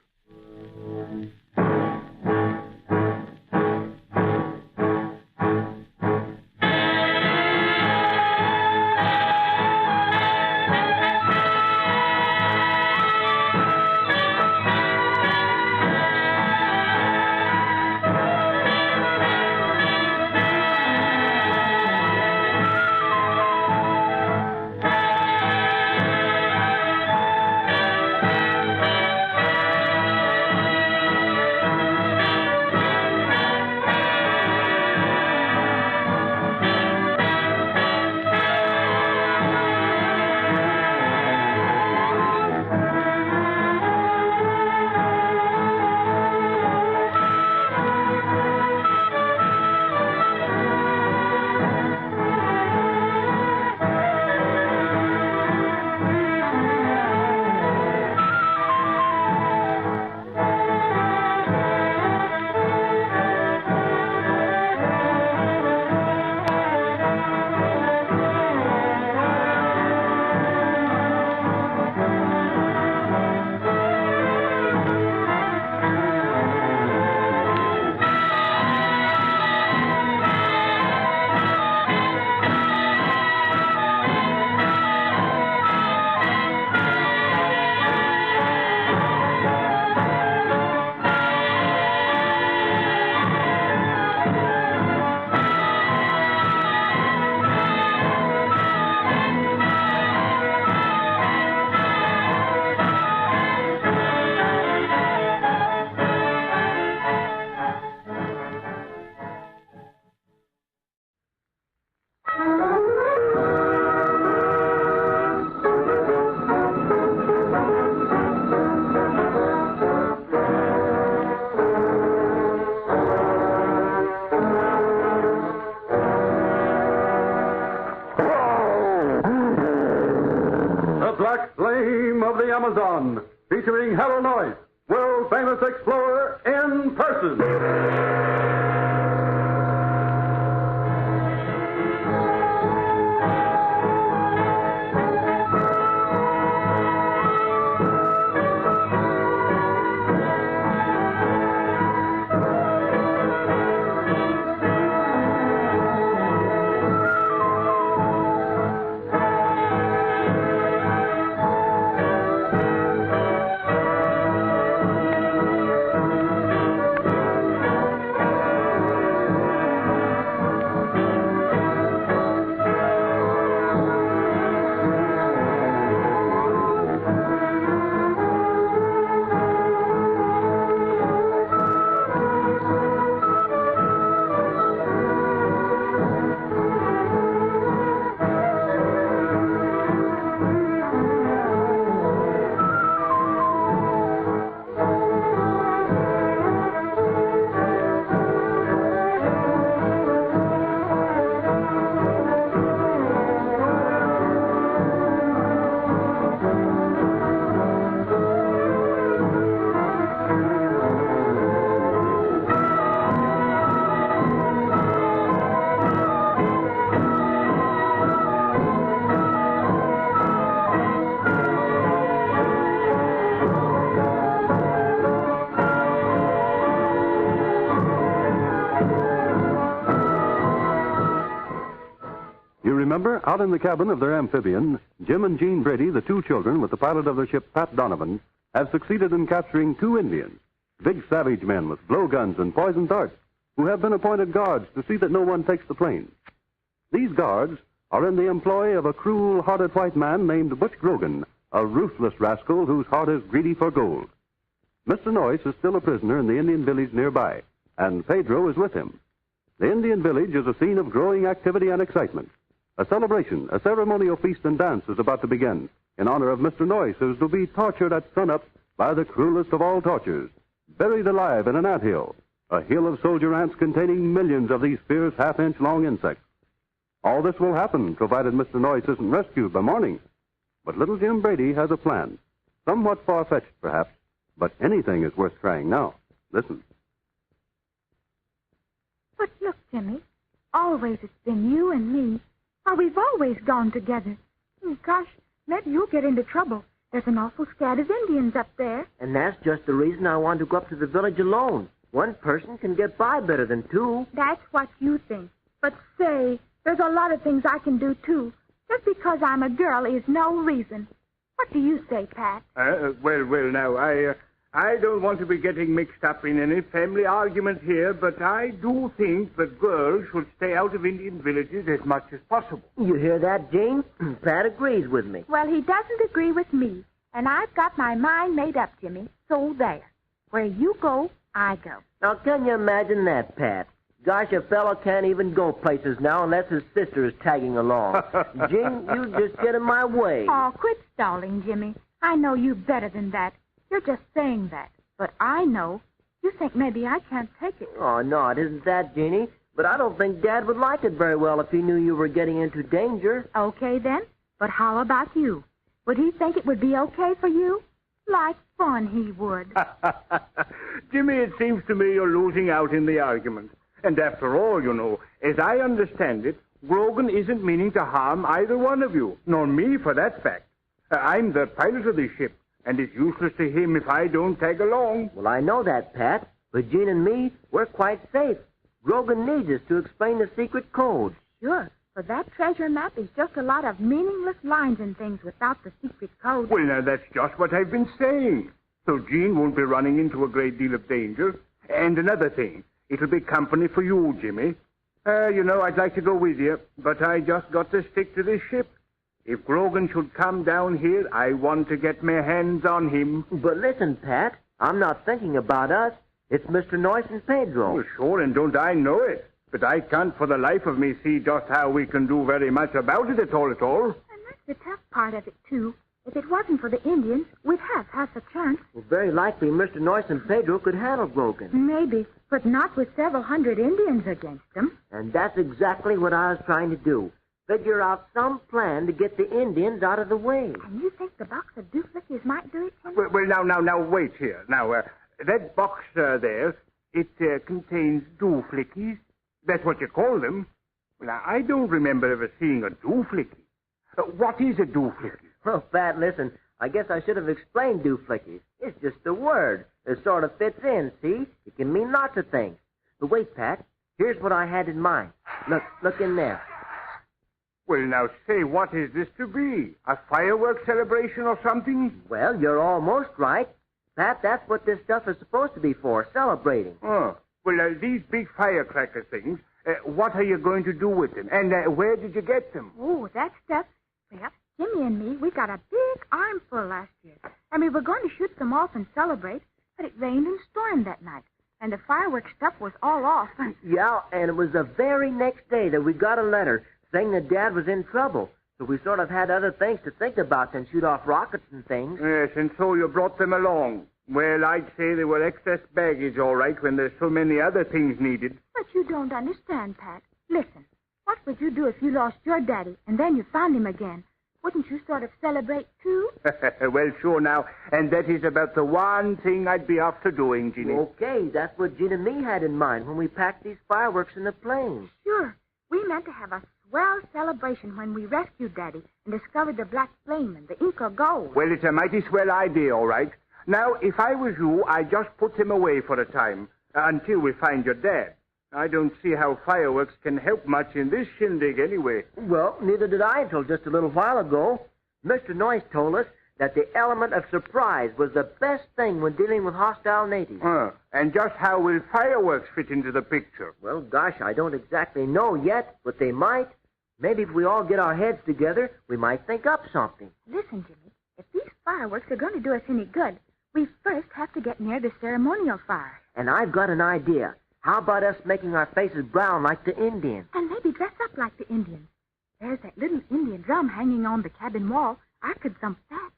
Black Flame of the Amazon, featuring Harold Noyes, world-famous explorer in person. Remember, out in the cabin of their amphibian, Jim and Jean Brady, the two children with the pilot of their ship, Pat Donovan, have succeeded in capturing 2 Indians, big savage men with blowguns and poison darts, who have been appointed guards to see that no one takes the plane. These guards are in the employ of a cruel-hearted white man named Butch Grogan, a ruthless rascal whose heart is greedy for gold. Mr. Noyes is still a prisoner in the Indian village nearby, and Pedro is with him. The Indian village is a scene of growing activity and excitement. A celebration, a ceremonial feast and dance is about to begin in honor of Mr. Noyes, who's to be tortured at sunup by the cruelest of all tortures, buried alive in an anthill, a hill of soldier ants containing millions of these fierce half-inch-long insects. All this will happen, provided Mr. Noyes isn't rescued by morning. But little Jim Brady has a plan, somewhat far-fetched, perhaps, but anything is worth trying now. Listen. But look, Jimmy, always it's been you and me. Why, we've always gone together. Gosh, maybe you'll get into trouble. There's an awful scat of Indians up there. And that's just the reason I want to go up to the village alone. One person can get by better than 2. That's what you think. But say, there's a lot of things I can do, too. Just because I'm a girl is no reason. What do you say, Pat? Well, now, I don't want to be getting mixed up in any family argument here, but I do think that girls should stay out of Indian villages as much as possible. You hear that, Jane? Pat agrees with me. Well, he doesn't agree with me, and I've got my mind made up, Jimmy. So there. Where you go, I go. Now, can you imagine that, Pat? Gosh, a fellow can't even go places now unless his sister is tagging along. Jane, you just get in my way. Oh, quit stalling, Jimmy. I know you better than that. You're just saying that. But I know. You think maybe I can't take it. Oh, no, it isn't that, Jeannie. But I don't think Dad would like it very well if he knew you were getting into danger. Okay, then. But how about you? Would he think it would be okay for you? Like fun, he would. Jimmy, it seems to me you're losing out in the argument. And after all, you know, as I understand it, Grogan isn't meaning to harm either one of you, nor me for that fact. I'm the pilot of this ship, and it's useless to him if I don't tag along. Well, I know that, Pat. But Jean and me, we're quite safe. Grogan needs us to explain the secret code. Sure, for that treasure map is just a lot of meaningless lines and things without the secret code. Well, now, that's just what I've been saying. So Jean won't be running into a great deal of danger. And another thing, it'll be company for you, Jimmy. You know, I'd like to go with you, but I just got to stick to this ship. If Grogan should come down here, I want to get my hands on him. But listen, Pat, I'm not thinking about us. It's Mr. Noyes and Pedro. Well, sure, and don't I know it? But I can't for the life of me see just how we can do very much about it at all. And that's the tough part of it, too. If it wasn't for the Indians, we'd have half a chance. Well, very likely Mr. Noyes and Pedro could handle Grogan. Maybe, but not with several hundred Indians against them. And that's exactly what I was trying to do. figure out some plan to get the Indians out of the way. And you think the box of dooflickies might do it, Jimmy? Well, now, wait here. Now, that box there, it contains dooflickies. That's what you call them. Well, I don't remember ever seeing a dooflicky. What is a dooflicky? Well, Pat, listen, I guess I should have explained dooflickies. It's just a word. It sort of fits in, see? It can mean lots of things. But wait, Pat, here's what I had in mind. Look in there. Well, now, say, what is this to be? A fireworks celebration or something? Well, you're almost right. Pat, that's what this stuff is supposed to be for, celebrating. Oh, well, these big firecracker things, what are you going to do with them? And where did you get them? Oh, that stuff. Well, Jimmy and me, we got a big armful last year. And we were going to shoot them off and celebrate, but it rained and stormed that night. And the fireworks stuff was all off. Yeah, and it was the very next day that we got a letter saying that Dad was in trouble. So we sort of had other things to think about than shoot off rockets and things. Yes, and so you brought them along. Well, I'd say they were excess baggage, all right, when there's so many other things needed. But you don't understand, Pat. Listen, what would you do if you lost your daddy and then you found him again? Wouldn't you sort of celebrate, too? Well, sure now. And that is about the one thing I'd be after doing, Ginny. Okay, that's what Gene and me had in mind when we packed these fireworks in the plane. Sure. We meant to have a swell celebration when we rescued Daddy and discovered the black flame and the Inca gold. Well, it's a mighty swell idea, all right. Now, if I was you, I'd just put him away for a time, until we find your dad. I don't see how fireworks can help much in this shindig anyway. Well, neither did I until just a little while ago. Mr. Noyce told us that the element of surprise was the best thing when dealing with hostile natives. And just how will fireworks fit into the picture? Well, gosh, I don't exactly know yet, but they might. Maybe if we all get our heads together, we might think up something. Listen, Jimmy, if these fireworks are going to do us any good, we first have to get near the ceremonial fire. And I've got an idea. How about us making our faces brown like the Indians? And maybe dress up like the Indians. There's that little Indian drum hanging on the cabin wall. I could thump that.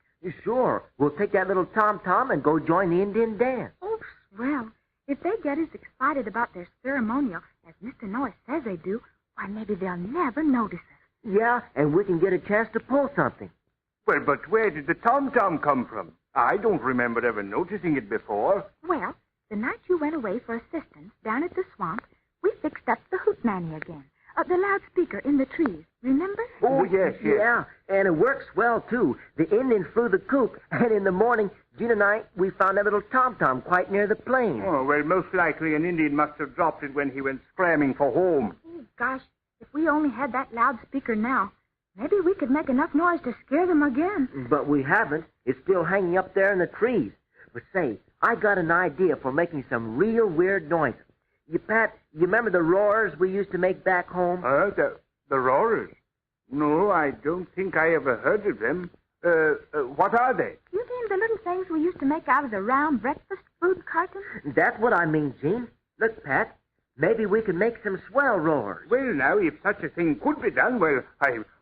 Sure. We'll take that little tom-tom and go join the Indian dance. Oh, swell. If they get as excited about their ceremonial as Mr. Noyce says they do, why, maybe they'll never notice us. Yeah, and we can get a chance to pull something. Well, but where did the tom-tom come from? I don't remember ever noticing it before. Well, the night you went away for assistance down at the swamp, we fixed up the hoot nanny again. The loudspeaker in the trees, remember? Oh, yes. Yeah, and it works well, too. The Indian flew the coop, and in the morning, Gene and I, we found a little tom-tom quite near the plane. Oh, well, most likely an Indian must have dropped it when he went scramming for home. Oh, gosh, if we only had that loudspeaker now, maybe we could make enough noise to scare them again. But we haven't. It's still hanging up there in the trees. But say, I got an idea for making some real weird noises. Pat, you remember the roars we used to make back home? The roarers? No, I don't think I ever heard of them. What are they? You mean the little things we used to make out of the round breakfast food carton? That's what I mean, Gene. Look, Pat, maybe we can make some swell roars. Well, now, if such a thing could be done, well,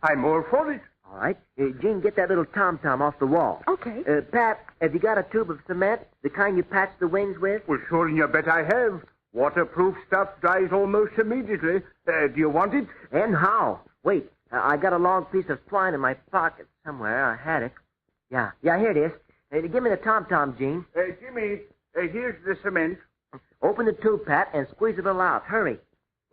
I'm all for it. All right. Gene, get that little tom-tom off the wall. Okay. Pat, have you got a tube of cement, the kind you patch the wings with? Well, sure, and you bet I have. Waterproof stuff dries almost immediately. Do you want it? And how? Wait, I got a long piece of twine in my pocket somewhere. I had it. Yeah, here it is. Give me the tom-tom, Gene. Jimmy, here's the cement. Open the tube, Pat, and squeeze it all out. Hurry.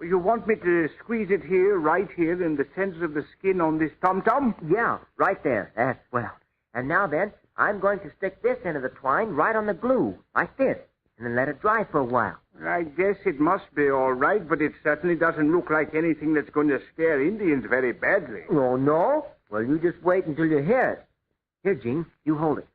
You want me to squeeze it here, right here, in the center of the skin on this tom-tom? Yeah, right there. That's well. And now then, I'm going to stick this end of the twine right on the glue, like this, and then let it dry for a while. I guess it must be all right, but it certainly doesn't look like anything that's going to scare Indians very badly. Oh, no? Well, you just wait until you hear it. Here, Gene, you hold it.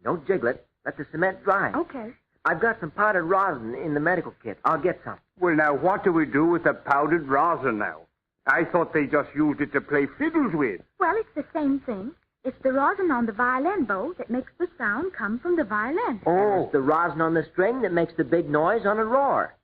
Don't jiggle it. Let the cement dry. Okay. I've got some powdered rosin in the medical kit. I'll get some. Well, now, what do we do with the powdered rosin now? I thought they just used it to play fiddles with. Well, it's the same thing. It's the rosin on the violin bow that makes the sound come from the violin. Oh, it's the rosin on the string that makes the big noise on a roar.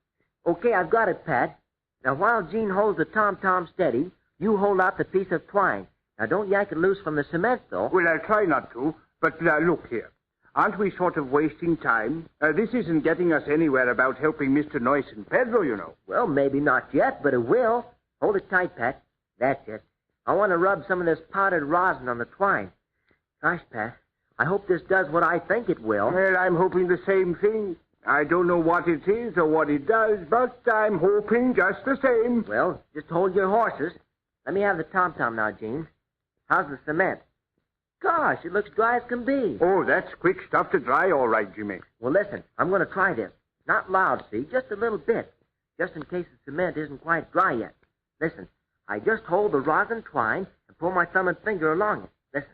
Okay, I've got it, Pat. Now, while Gene holds the tom-tom steady, you hold out the piece of twine. Now, don't yank it loose from the cement, though. Well, I'll try not to, but look here. Aren't we sort of wasting time? This isn't getting us anywhere about helping Mr. Noyce and Pedro, you know. Well, maybe not yet, but it will. Hold it tight, Pat. That's it. I want to rub some of this powdered rosin on the twine. Gosh, Pat, I hope this does what I think it will. Well, I'm hoping the same thing. I don't know what it is or what it does, but I'm hoping just the same. Well, just hold your horses. Let me have the tom-tom now, Gene. How's the cement? Gosh, it looks dry as can be. Oh, that's quick stuff to dry, all right, Jimmy. Well, listen, I'm going to try this. Not loud, see, just a little bit. Just in case the cement isn't quite dry yet. Listen, I just hold the rosin twine and pull my thumb and finger along it. Listen.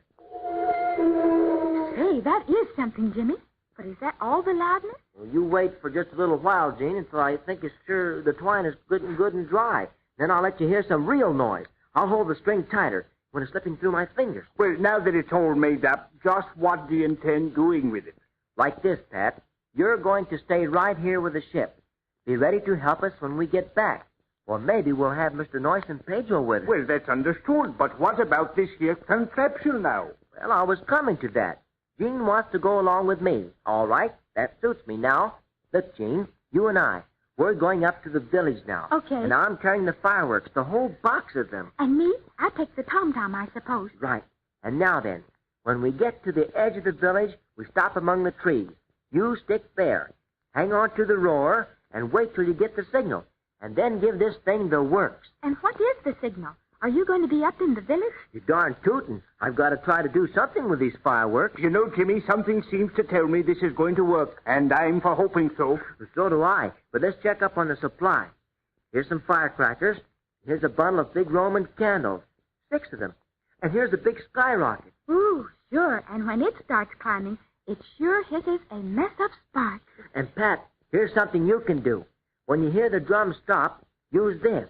Say, that is something, Jimmy. But is that all the loudness? Well, you wait for just a little while, Gene, until I think it's sure the twine is good and dry. Then I'll let you hear some real noise. I'll hold the string tighter when it's slipping through my fingers. Well, now that it's all made up, just what do you intend doing with it? Like this, Pat. You're going to stay right here with the ship. Be ready to help us when we get back. Or maybe we'll have Mr. Noyce and Pedro with us. Well, that's understood, but what about this here contraption now? Well, I was coming to that. Gene wants to go along with me. All right, that suits me now. Look, Gene, you and I, we're going up to the village now. Okay. And I'm carrying the fireworks, the whole box of them. And me? I take the tom-tom, I suppose. Right. And now then, when we get to the edge of the village, we stop among the trees. You stick there. Hang on to the roar and wait till you get the signal. And then give this thing the works. And what is the signal? Are you going to be up in the village? You darn tootin'. I've got to try to do something with these fireworks. You know, Jimmy, something seems to tell me this is going to work, and I'm for hoping so. So do I. But let's check up on the supply. Here's some firecrackers. Here's a bundle of big Roman candles. 6 of them. And here's a big skyrocket. Ooh, sure. And when it starts climbing, it sure hisses a mess of sparks. And, Pat, here's something you can do. When you hear the drum stop, use this.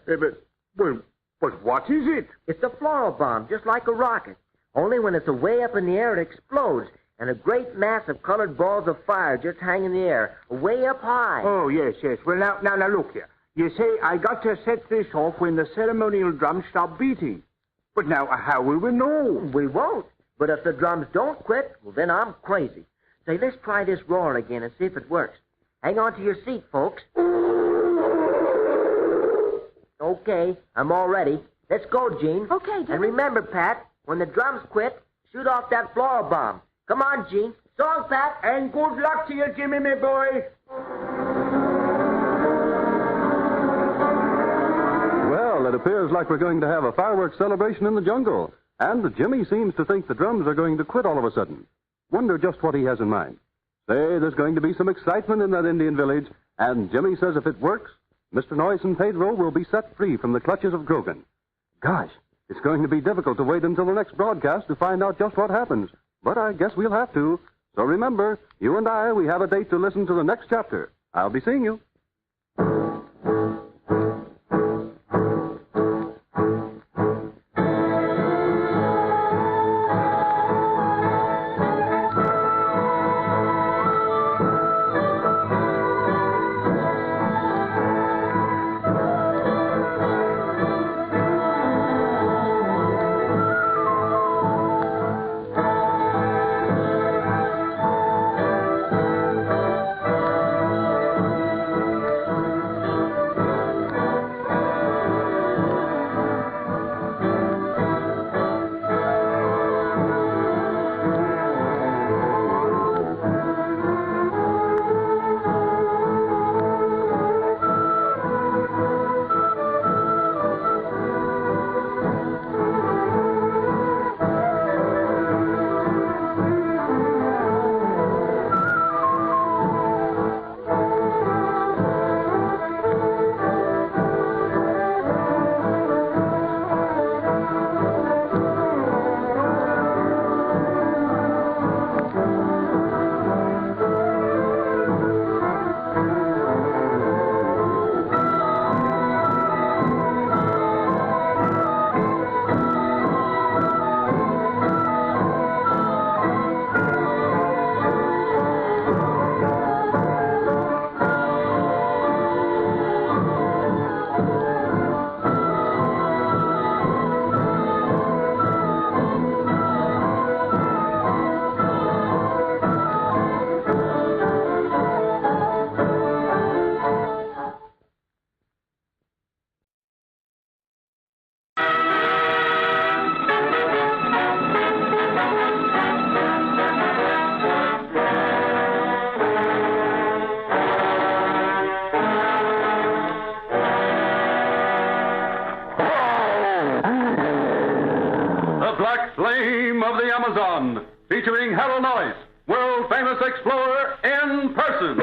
But what is it? It's a floral bomb, just like a rocket. Only when it's way up in the air, it explodes, and a great mass of colored balls of fire just hang in the air, way up high. Oh, yes. Well, now, look here. You say I got to set this off when the ceremonial drums stop beating. But now, how will we know? We won't. But if the drums don't quit, well, then I'm crazy. Say, let's try this roar again and see if it works. Hang on to your seat, folks. Okay, I'm all ready. Let's go, Gene. Okay, Jimmy. And remember, Pat, when the drums quit, shoot off that floral bomb. Come on, Gene. So long, Pat. And good luck to you, Jimmy, my boy. Well, it appears like we're going to have a fireworks celebration in the jungle. And Jimmy seems to think the drums are going to quit all of a sudden. Wonder just what he has in mind. Say, there's going to be some excitement in that Indian village, and Jimmy says if it works, Mr. Noyce and Pedro will be set free from the clutches of Grogan. Gosh, it's going to be difficult to wait until the next broadcast to find out just what happens. But I guess we'll have to. So remember, you and I, we have a date to listen to the next chapter. I'll be seeing you. Flame of the Amazon, featuring Harold Noyes, world-famous explorer in person.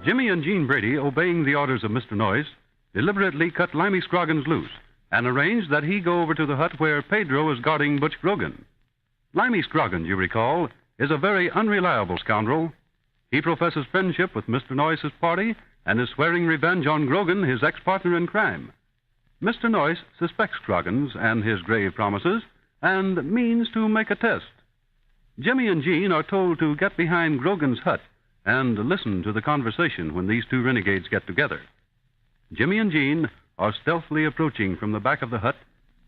Jimmy and Jean Brady, obeying the orders of Mr. Noyes, deliberately cut Limey Scroggins loose and arranged that he go over to the hut where Pedro is guarding Butch Grogan. Limey Scroggins, you recall, is a very unreliable scoundrel. He professes friendship with Mr. Noyes' party and is swearing revenge on Grogan, his ex-partner in crime. Mr. Noyes suspects Scroggins and his grave promises and means to make a test. Jimmy and Jean are told to get behind Grogan's hut and listen to the conversation when these two renegades get together. Jimmy and Jean are stealthily approaching from the back of the hut,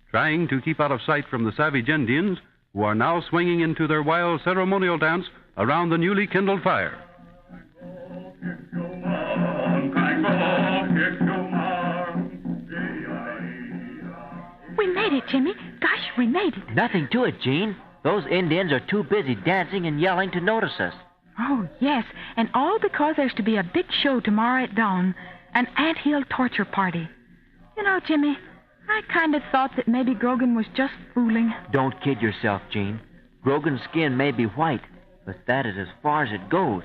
trying to keep out of sight from the savage Indians who are now swinging into their wild ceremonial dance around the newly kindled fire. We made it, Jimmy. Gosh, we made it. Nothing to it, Jean. Those Indians are too busy dancing and yelling to notice us. Oh, yes, and all because there's to be a big show tomorrow at dawn, an anthill torture party. You know, Jimmy, I kind of thought that maybe Grogan was just fooling. Don't kid yourself, Jean. Grogan's skin may be white, but that is as far as it goes.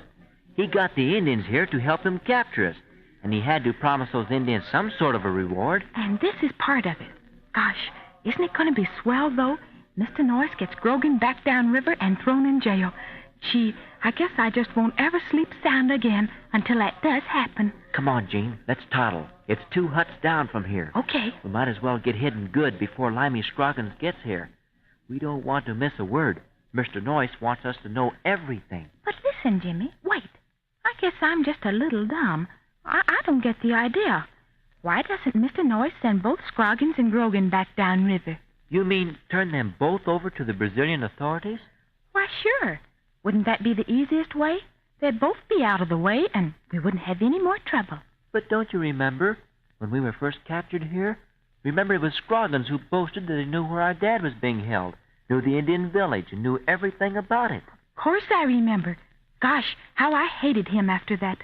He got the Indians here to help him capture us, and he had to promise those Indians some sort of a reward. And this is part of it. Gosh, isn't it going to be swell, though? Mr. Noyes gets Grogan back downriver and thrown in jail. Gee, I guess I just won't ever sleep sound again until that does happen. Come on, Jean. Let's toddle. It's 2 huts down from here. Okay. We might as well get hidden good before Limey Scroggins gets here. We don't want to miss a word. Mr. Noyes wants us to know everything. But listen, Jimmy, wait. I guess I'm just a little dumb. I don't get the idea. Why doesn't Mr. Noyes send both Scroggins and Grogan back downriver? You mean turn them both over to the Brazilian authorities? Why, sure. Wouldn't that be the easiest way? They'd both be out of the way, and we wouldn't have any more trouble. But don't you remember when we were first captured here? Remember it was Scroggins who boasted that he knew where our dad was being held, knew the Indian village, and knew everything about it. Of course I remember. Gosh, how I hated him after that.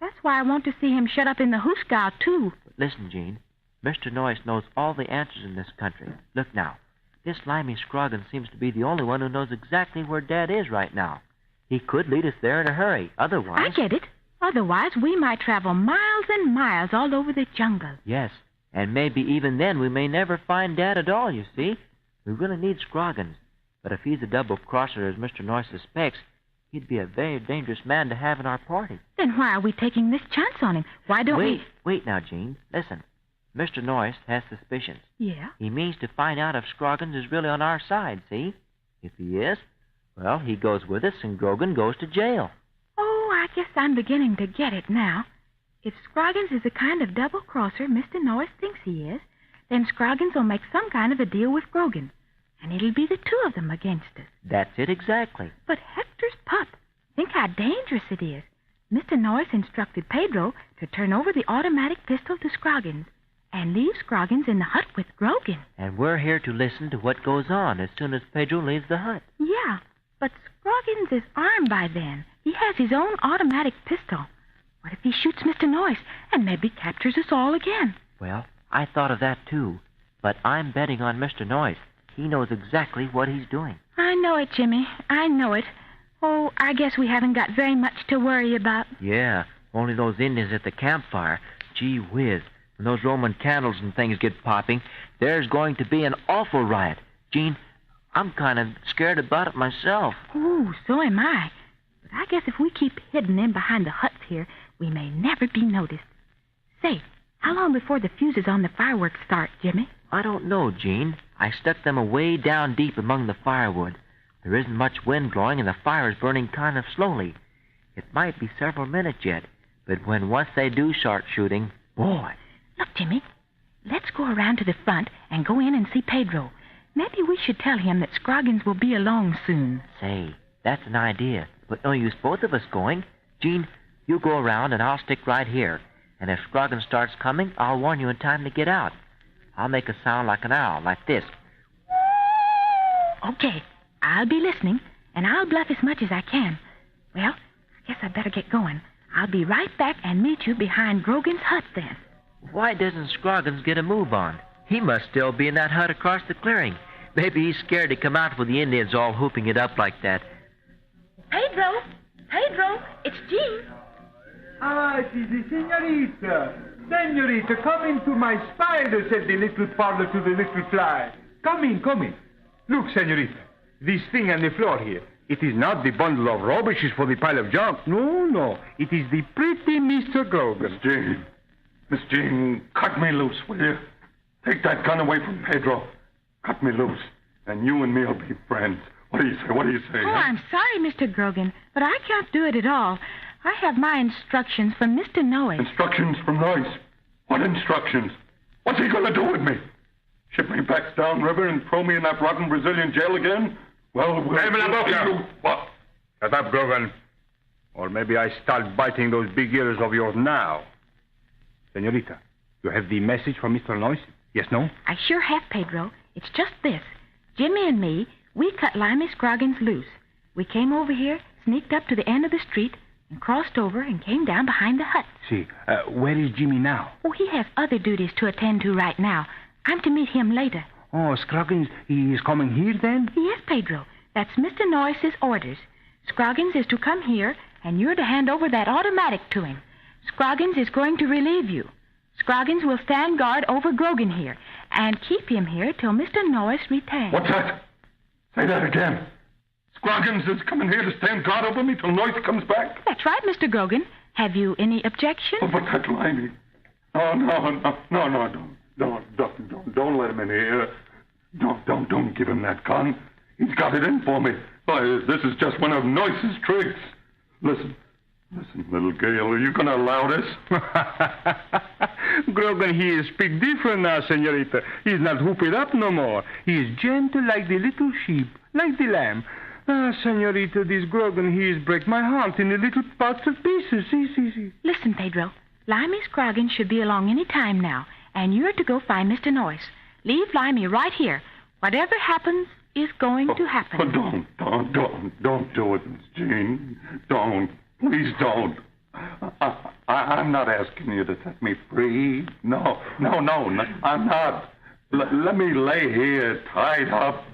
That's why I want to see him shut up in the hoosegow, too. But listen, Jean. Mr. Noyes knows all the answers in this country. Look now. This Limey Scroggins seems to be the only one who knows exactly where Dad is right now. He could lead us there in a hurry. Otherwise... I get it. Otherwise, we might travel miles and miles all over the jungle. Yes, and maybe even then we may never find Dad at all, you see. We're going to need Scroggins. But if he's a double-crosser, as Mr. Noyes suspects, he'd be a very dangerous man to have in our party. Then why are we taking this chance on him? Why don't we... Wait now, Jean. Listen. Mr. Noyes has suspicions. Yeah? He means to find out if Scroggins is really on our side, see? If he is, well, he goes with us and Grogan goes to jail. Oh, I guess I'm beginning to get it now. If Scroggins is the kind of double-crosser Mr. Noyes thinks he is, then Scroggins will make some kind of a deal with Grogan, and it'll be the two of them against us. That's it exactly. But Hector's pup, think how dangerous it is. Mr. Noyes instructed Pedro to turn over the automatic pistol to Scroggins, and leave Scroggins in the hut with Grogan. And we're here to listen to what goes on as soon as Pedro leaves the hut. Yeah, but Scroggins is armed by then. He has his own automatic pistol. What if he shoots Mr. Noyes and maybe captures us all again? Well, I thought of that too. But I'm betting on Mr. Noyes. He knows exactly what he's doing. I know it, Jimmy. I know it. Oh, I guess we haven't got very much to worry about. Yeah, only those Indians at the campfire. Gee whiz. When those Roman candles and things get popping, there's going to be an awful riot. Gene, I'm kind of scared about it myself. Oh, so am I. But I guess if we keep hidden in behind the huts here, we may never be noticed. Say, how long before the fuses on the fireworks start, Jimmy? I don't know, Gene. I stuck them away down deep among the firewood. There isn't much wind blowing, and the fire is burning kind of slowly. It might be several minutes yet, but when once they do start shooting, boy. Look, Jimmy, let's go around to the front and go in and see Pedro. Maybe we should tell him that Scroggins will be along soon. Say, that's an idea, but no use both of us going. Gene, you go around and I'll stick right here. And if Scroggins starts coming, I'll warn you in time to get out. I'll make a sound like an owl, like this. Okay, I'll be listening, and I'll bluff as much as I can. Well, I guess I better get going. I'll be right back and meet you behind Grogan's hut then. Why doesn't Scroggins get a move on? He must still be in that hut across the clearing. Maybe he's scared to come out with the Indians all whooping it up like that. Pedro! Pedro! It's Jean! Ah, it is the senorita. Senorita, come into my spider, said the little parlor to the little fly. Come in, come in. Look, senorita, this thing on the floor here. It is not the bundle of rubbishes for the pile of junk. No, no. It is the pretty Mr. Grogan. Miss Jean, cut me loose, will you? Take that gun away from Pedro. Cut me loose, and you and me'll be friends. What do you say? What do you say? Oh, I'm sorry, Mr. Grogan, but I can't do it at all. I have my instructions from Mr. Noyes. Instructions from Noyes? What instructions? What's he going to do with me? Ship me back downriver and throw me in that rotten Brazilian jail again? Well, we'll you. What? Shut up, Grogan. Or maybe I start biting those big ears of yours now. Senorita, you have the message from Mr. Noyes? Yes, no? I sure have, Pedro. It's just this. Jimmy and me, we cut Limey Scroggins loose. We came over here, sneaked up to the end of the street, and crossed over and came down behind the hut. See, where is Jimmy now? Oh, he has other duties to attend to right now. I'm to meet him later. Oh, Scroggins, he is coming here then? Yes, Pedro. That's Mr. Noyes' orders. Scroggins is to come here, and you're to hand over that automatic to him. Scroggins is going to relieve you. Scroggins will stand guard over Grogan here, and keep him here till Mr. Noyes returns. What's that? Say that again. Scroggins is coming here to stand guard over me till Noyes comes back? That's right, Mr. Grogan. Have you any objection? Oh, but that Limey. No, don't let him in here. Don't give him that gun. He's got it in for me. Why, this is just one of Noyes' tricks. Listen, little Gale, are you going to allow this? Grogan, he speak different now, senorita. He's not whoop it up no more. He is gentle like the little sheep, like the lamb. Ah, senorita, this Grogan, he is break my heart in the little parts of pieces. See. Listen, Pedro. Limey Scroggins should be along any time now, and you're to go find Mr. Noyes. Leave Limey right here. Whatever happens is going to happen. Oh, don't do it, Miss Jean. Don't. Please don't. I'm not asking you to set me free. No, I'm not. Let me lay here, tied up.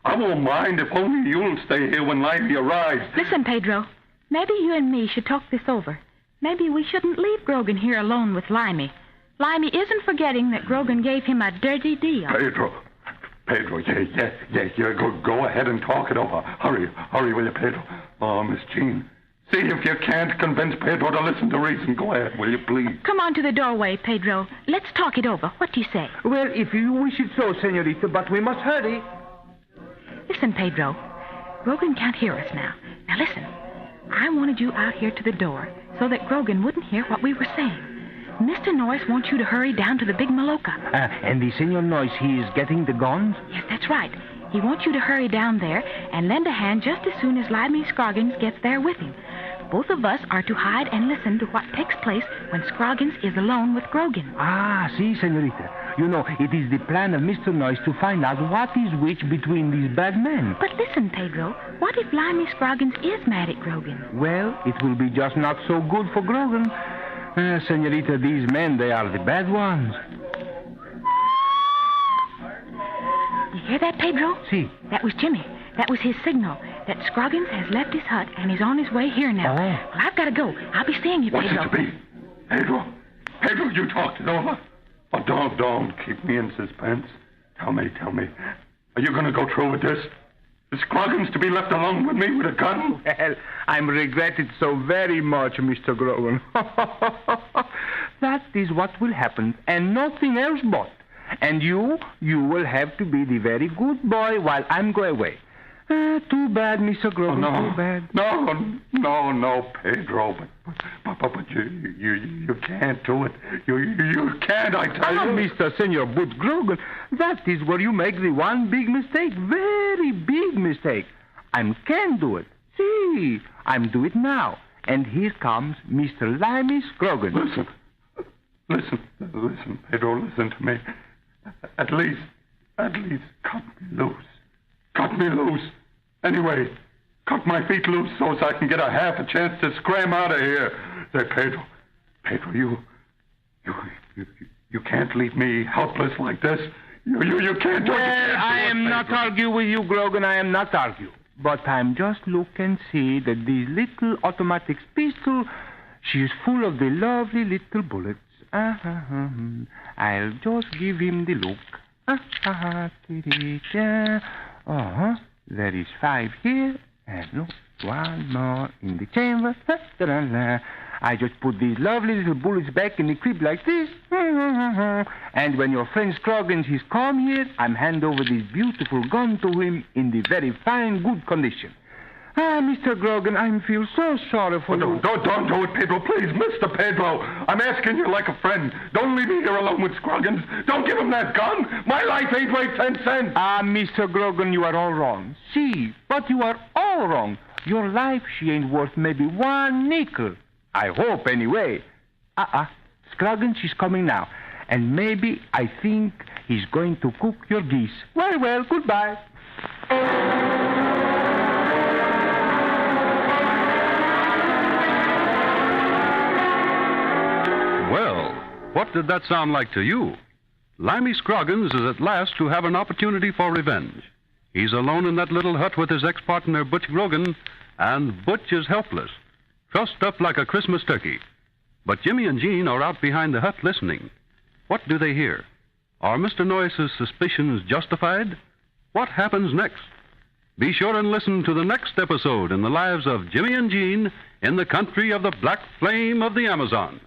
I won't mind if only you'll stay here when Limey arrives. Listen, Pedro. Maybe you and me should talk this over. Maybe we shouldn't leave Grogan here alone with Limey. Limey isn't forgetting that Grogan gave him a dirty deal. Pedro, yeah. Go ahead and talk it over. Hurry, will you, Pedro? Oh, Miss Jean, see if you can't convince Pedro to listen to reason. Go ahead, will you, please? Come on to the doorway, Pedro. Let's talk it over. What do you say? Well, if you wish it so, senorita, but we must hurry. Listen, Pedro. Grogan can't hear us now. Now, listen. I wanted you out here to the door so that Grogan wouldn't hear what we were saying. Mr. Noyes wants you to hurry down to the big Maloka. And the Senor Noyes, he is getting the guns? Yes, that's right. He wants you to hurry down there and lend a hand just as soon as Limey Scroggins gets there with him. Both of us are to hide and listen to what takes place when Scroggins is alone with Grogan. Ah, see, senorita. You know, it is the plan of Mr. Noyes to find out what is which between these bad men. But listen, Pedro, what if Limey Scroggins is mad at Grogan? Well, it will be just not so good for Grogan. Senorita, these men, they are the bad ones. You hear that, Pedro? See. That was Jimmy. That was his signal that Scroggins has left his hut and is on his way here now. Oh. Well, I've got to go. I'll be seeing you, What's Pedro. it to be? Pedro, you talked it over. Oh, don't keep me in suspense. Tell me. Are you going to go through with this? Is Scroggins to be left alone with me with a gun? Well, I'm regret it so very much, Mr. Grogan. That is what will happen, and nothing else but. And you will have to be the very good boy while I'm going away. Too bad, Mr. Grogan, too bad. No, Pedro. But you can't do it. You can't, I tell you. Mr. Senor Butch Grogan, that is where you make the one big mistake. Very big mistake. I can do it. See, I'm do it now. And here comes Mr. Limey Scroggins. Listen, Pedro, listen to me. At least, cut me loose. Anyway, cut my feet loose so as I can get a half a chance to scram out of here. Say, Pedro, you can't leave me helpless like this. You can't do it. Well, I am not argue with you, Grogan. I am not argue. But I'm just look and see that this little automatic pistol, she is full of the lovely little bullets. I'll just give him the look. There is 5 here. And look, 1 more in the chamber. I just put these lovely little bullets back in the crib like this. And when your friend Scroggins is come here, I'm hand over this beautiful gun to him in the very fine, good condition. Mr. Grogan, I feel so sorry for you. Don't do it, Pedro, please. Mr. Pedro, I'm asking you like a friend. Don't leave me here alone with Scroggins. Don't give him that gun. My life ain't worth 10 cents. Mr. Grogan, you are all wrong. See, but you are all wrong. Your life, she ain't worth maybe 1 nickel. I hope, anyway. Scroggins is coming now. And maybe I think he's going to cook your geese. Well, goodbye. Well, what did that sound like to you? Limey Scroggins is at last to have an opportunity for revenge. He's alone in that little hut with his ex-partner, Butch Grogan, and Butch is helpless, trussed up like a Christmas turkey. But Jimmy and Jean are out behind the hut listening. What do they hear? Are Mr. Noyes' suspicions justified? What happens next? Be sure and listen to the next episode in the lives of Jimmy and Jean in the country of the Black Flame of the Amazon.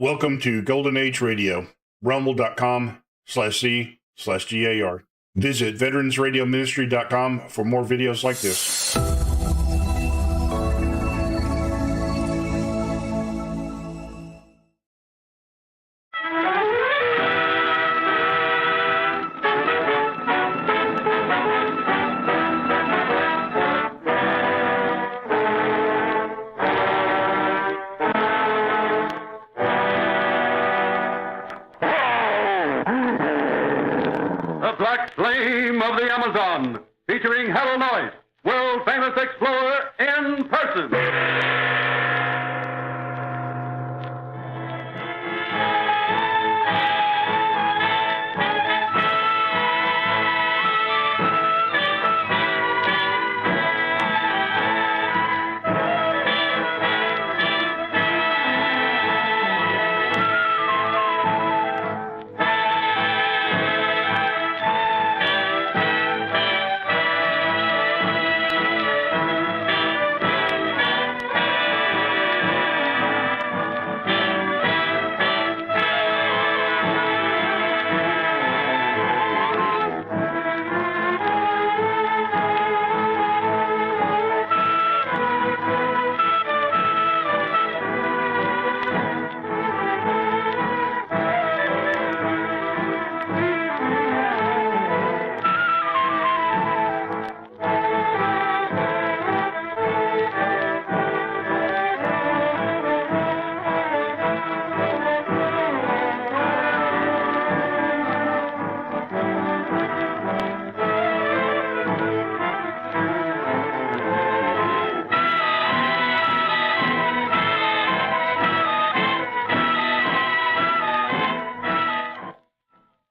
Welcome to Golden Age Radio, rumble.com/C/GAR. Visit veteransradioministry.com for more videos like this. Flame of the Amazon, featuring Harold Noyes, world-famous explorer in person.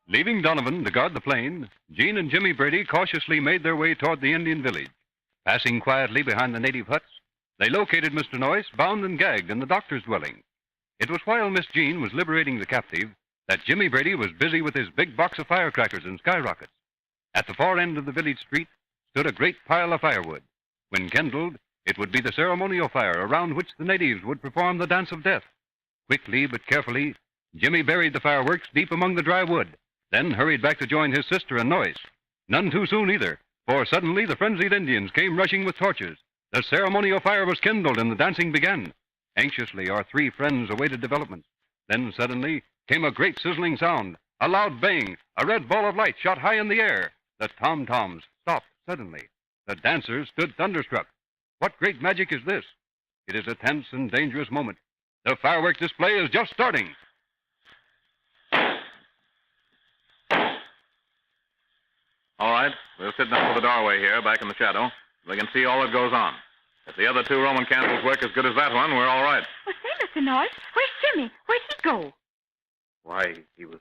Leaving Donovan to guard the plane, Gene and Jimmy Brady cautiously made their way toward the Indian village. Passing quietly behind the native huts, they located Mr. Noyes bound and gagged in the doctor's dwelling. It was while Miss Jean was liberating the captive that Jimmy Brady was busy with his big box of firecrackers and skyrockets. At the far end of the village street stood a great pile of firewood. When kindled, it would be the ceremonial fire around which the natives would perform the dance of death. Quickly but carefully, Jimmy buried the fireworks deep among the dry wood, then hurried back to join his sister and Noyes. None too soon either, for suddenly the frenzied Indians came rushing with torches. The ceremonial fire was kindled and the dancing began. Anxiously, our three friends awaited developments. Then suddenly came a great sizzling sound, a loud bang, a red ball of light shot high in the air. The tom-toms stopped suddenly. The dancers stood thunderstruck. What great magic is this? It is a tense and dangerous moment. The fireworks display is just starting. All right, we'll sit down for the doorway here, back in the shadow. We can see all that goes on. If the other two Roman candles work as good as that one, we're all right. Well, say, Mr. Noyes, where's Jimmy? Where'd he go? Why, he was...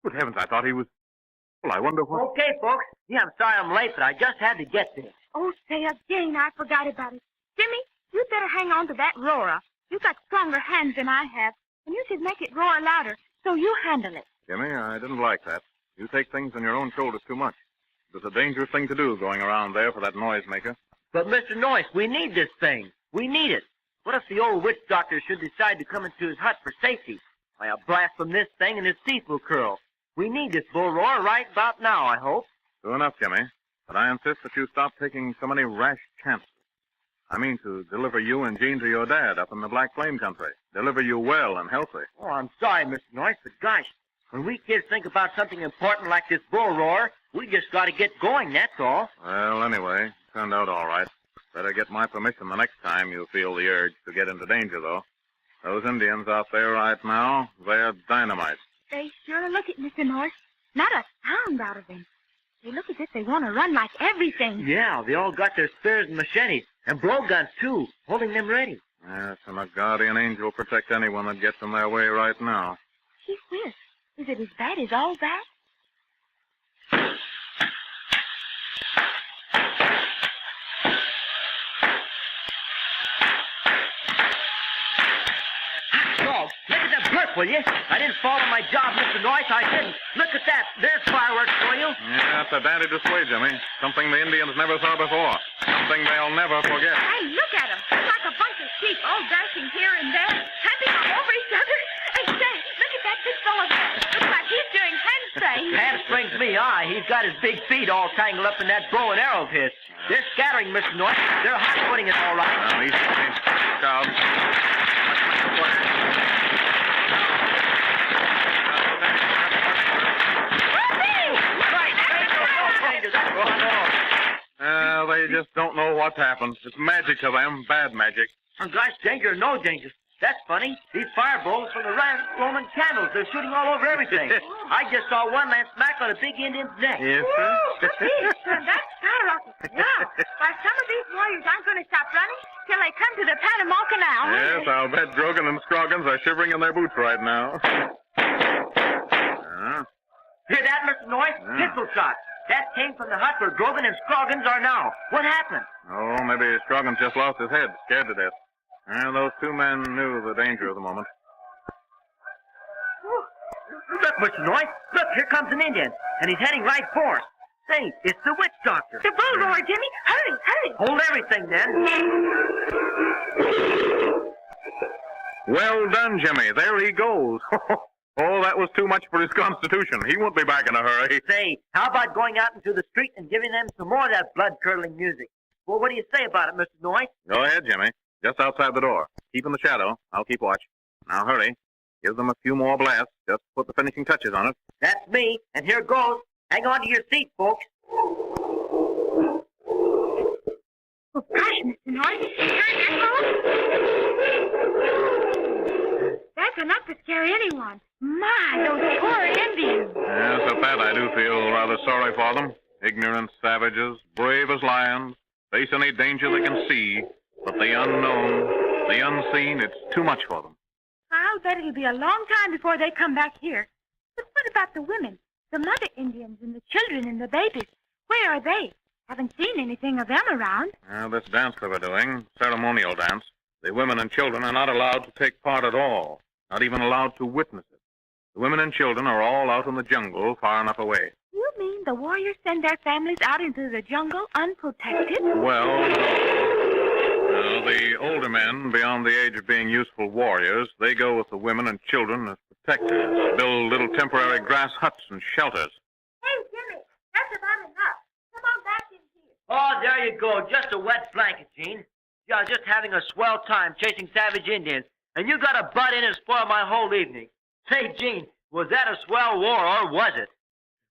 Good heavens, I thought he was... Well, I wonder what... Okay, folks. Yeah, I'm sorry I'm late, but I just had to get there. Oh, say again, I forgot about it. Jimmy, you better hang on to that roarer. You've got stronger hands than I have, and you should make it roar louder, so you handle it. Jimmy, I didn't like that. You take things on your own shoulders too much. It was a dangerous thing to do, going around there for that noisemaker. But, Mr. Noyes, we need this thing. We need it. What if the old witch doctor should decide to come into his hut for safety? Why, a blast from this thing and his teeth will curl. We need this bull roar right about now, I hope. True enough, Jimmy. But I insist that you stop taking so many rash chances. I mean to deliver you and Jean to your dad up in the Black Flame country. Deliver you well and healthy. Oh, I'm sorry, Mr. Noyes, but gosh, when we kids think about something important like this bull roar, we just got to get going, that's all. Well, anyway, turned out all right. Better get my permission the next time you feel the urge to get into danger, though. Those Indians out there right now, they're dynamite. They sure look it, Mr. Noyes. Not a sound out of them. They look as if they want to run like everything. Yeah, they all got their spears and machetes, and blowguns, too, holding them ready. Yes, and a guardian angel protect anyone that gets in their way right now. Gee whiz, is it as bad as all that? Will you? I didn't fall on my job, Mr. Noyes. I didn't. Look at that. There's fireworks for you. Yeah, it's a dandy display, Jimmy. Something the Indians never saw before. Something they'll never forget. Hey, look at them. They're like a bunch of sheep all dashing here and there, tramping all over each other. And say, me eye, he's got his big feet all tangled up in that bow and arrow of his. They're scattering, Mr. Noyes. They're hot-footing it all right. Now, he's out. They just don't know what's happened. It's magic to them, bad magic. Oh, gosh, danger or no danger. That's funny. These fireballs from the Roman candles, they're shooting all over everything. I just saw one land smack on a big Indian's neck. Yes, sir. That's skyrocket. Yeah. Why, some of these warriors aren't going to stop running till they come to the Panama Canal. Yes, I'll bet Grogan and Scroggins are shivering in their boots right now. Hear that, Mr. Noyes? Pistol shot. That came from the hut where Grogan and Scroggins are now. What happened? Oh, maybe Scroggins just lost his head, scared to death. Those two men knew the danger of the moment. Look, Mr. Noyes. Look, here comes an Indian, and he's heading right for us. Say, it's the witch doctor. The bull roar, Jimmy. Hurry, hurry. Hold everything, then. Well done, Jimmy. There he goes. Oh, that was too much for his constitution. He won't be back in a hurry. Say, how about going out into the street and giving them some more of that blood-curdling music? Well, what do you say about it, Mr. Noyes? Go ahead, Jimmy. Just outside the door. Keep in the shadow. I'll keep watch. Now hurry. Give them a few more blasts. Just put the finishing touches on it. That's me, and here goes. Hang on to your seat, folks. Oh, gosh, Mr. Noyes. That's enough to scare anyone. My, those poor Indians. Yes, at that I do feel rather sorry for them. Ignorant savages, brave as lions, face any danger they can see. But the unknown, the unseen, it's too much for them. I'll bet it'll be a long time before they come back here. But what about the women, the mother Indians, and the children and the babies? Where are they? Haven't seen anything of them around. This dance they were doing, ceremonial dance, the women and children are not allowed to take part at all, not even allowed to witness it. The women and children are all out in the jungle far enough away. You mean the warriors send their families out into the jungle unprotected? Well, no, the older men, beyond the age of being useful warriors, they go with the women and children as protectors, build little temporary grass huts and shelters. Hey, Jimmy, that's about enough. Come on back in here. Oh, there you go. Just a wet blanket, Gene. Yeah, just having a swell time chasing savage Indians. And you got to butt in and spoil my whole evening. Say, Gene, was that a swell war, or was it?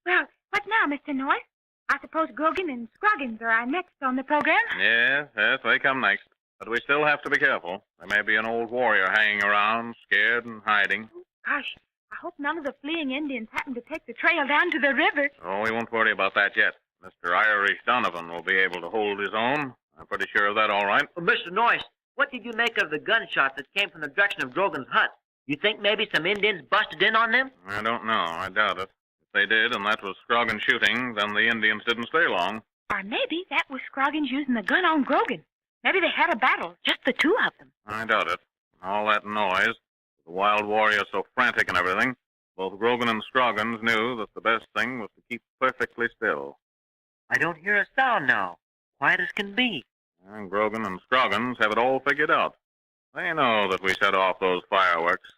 Well, what now, Mr. Noyes? I suppose Grogan and Scroggins are our next on the program? Yes, they come next. But we still have to be careful. There may be an old warrior hanging around, scared and hiding. Gosh, I hope none of the fleeing Indians happen to take the trail down to the river. Oh, we won't worry about that yet. Mr. Irish Donovan will be able to hold his own. I'm pretty sure of that, all right. Well, Mr. Noyes, what did you make of the gunshot that came from the direction of Grogan's hut? You think maybe some Indians busted in on them? I don't know. I doubt it. If they did, and that was Scroggins shooting, then the Indians didn't stay long. Or maybe that was Scroggins using the gun on Grogan. Maybe they had a battle, just the two of them. I doubt it. All that noise, the wild warrior so frantic and everything, both Grogan and Scroggins knew that the best thing was to keep perfectly still. I don't hear a sound now. Quiet as can be. And Grogan and Scroggins have it all figured out. They know that we set off those fireworks.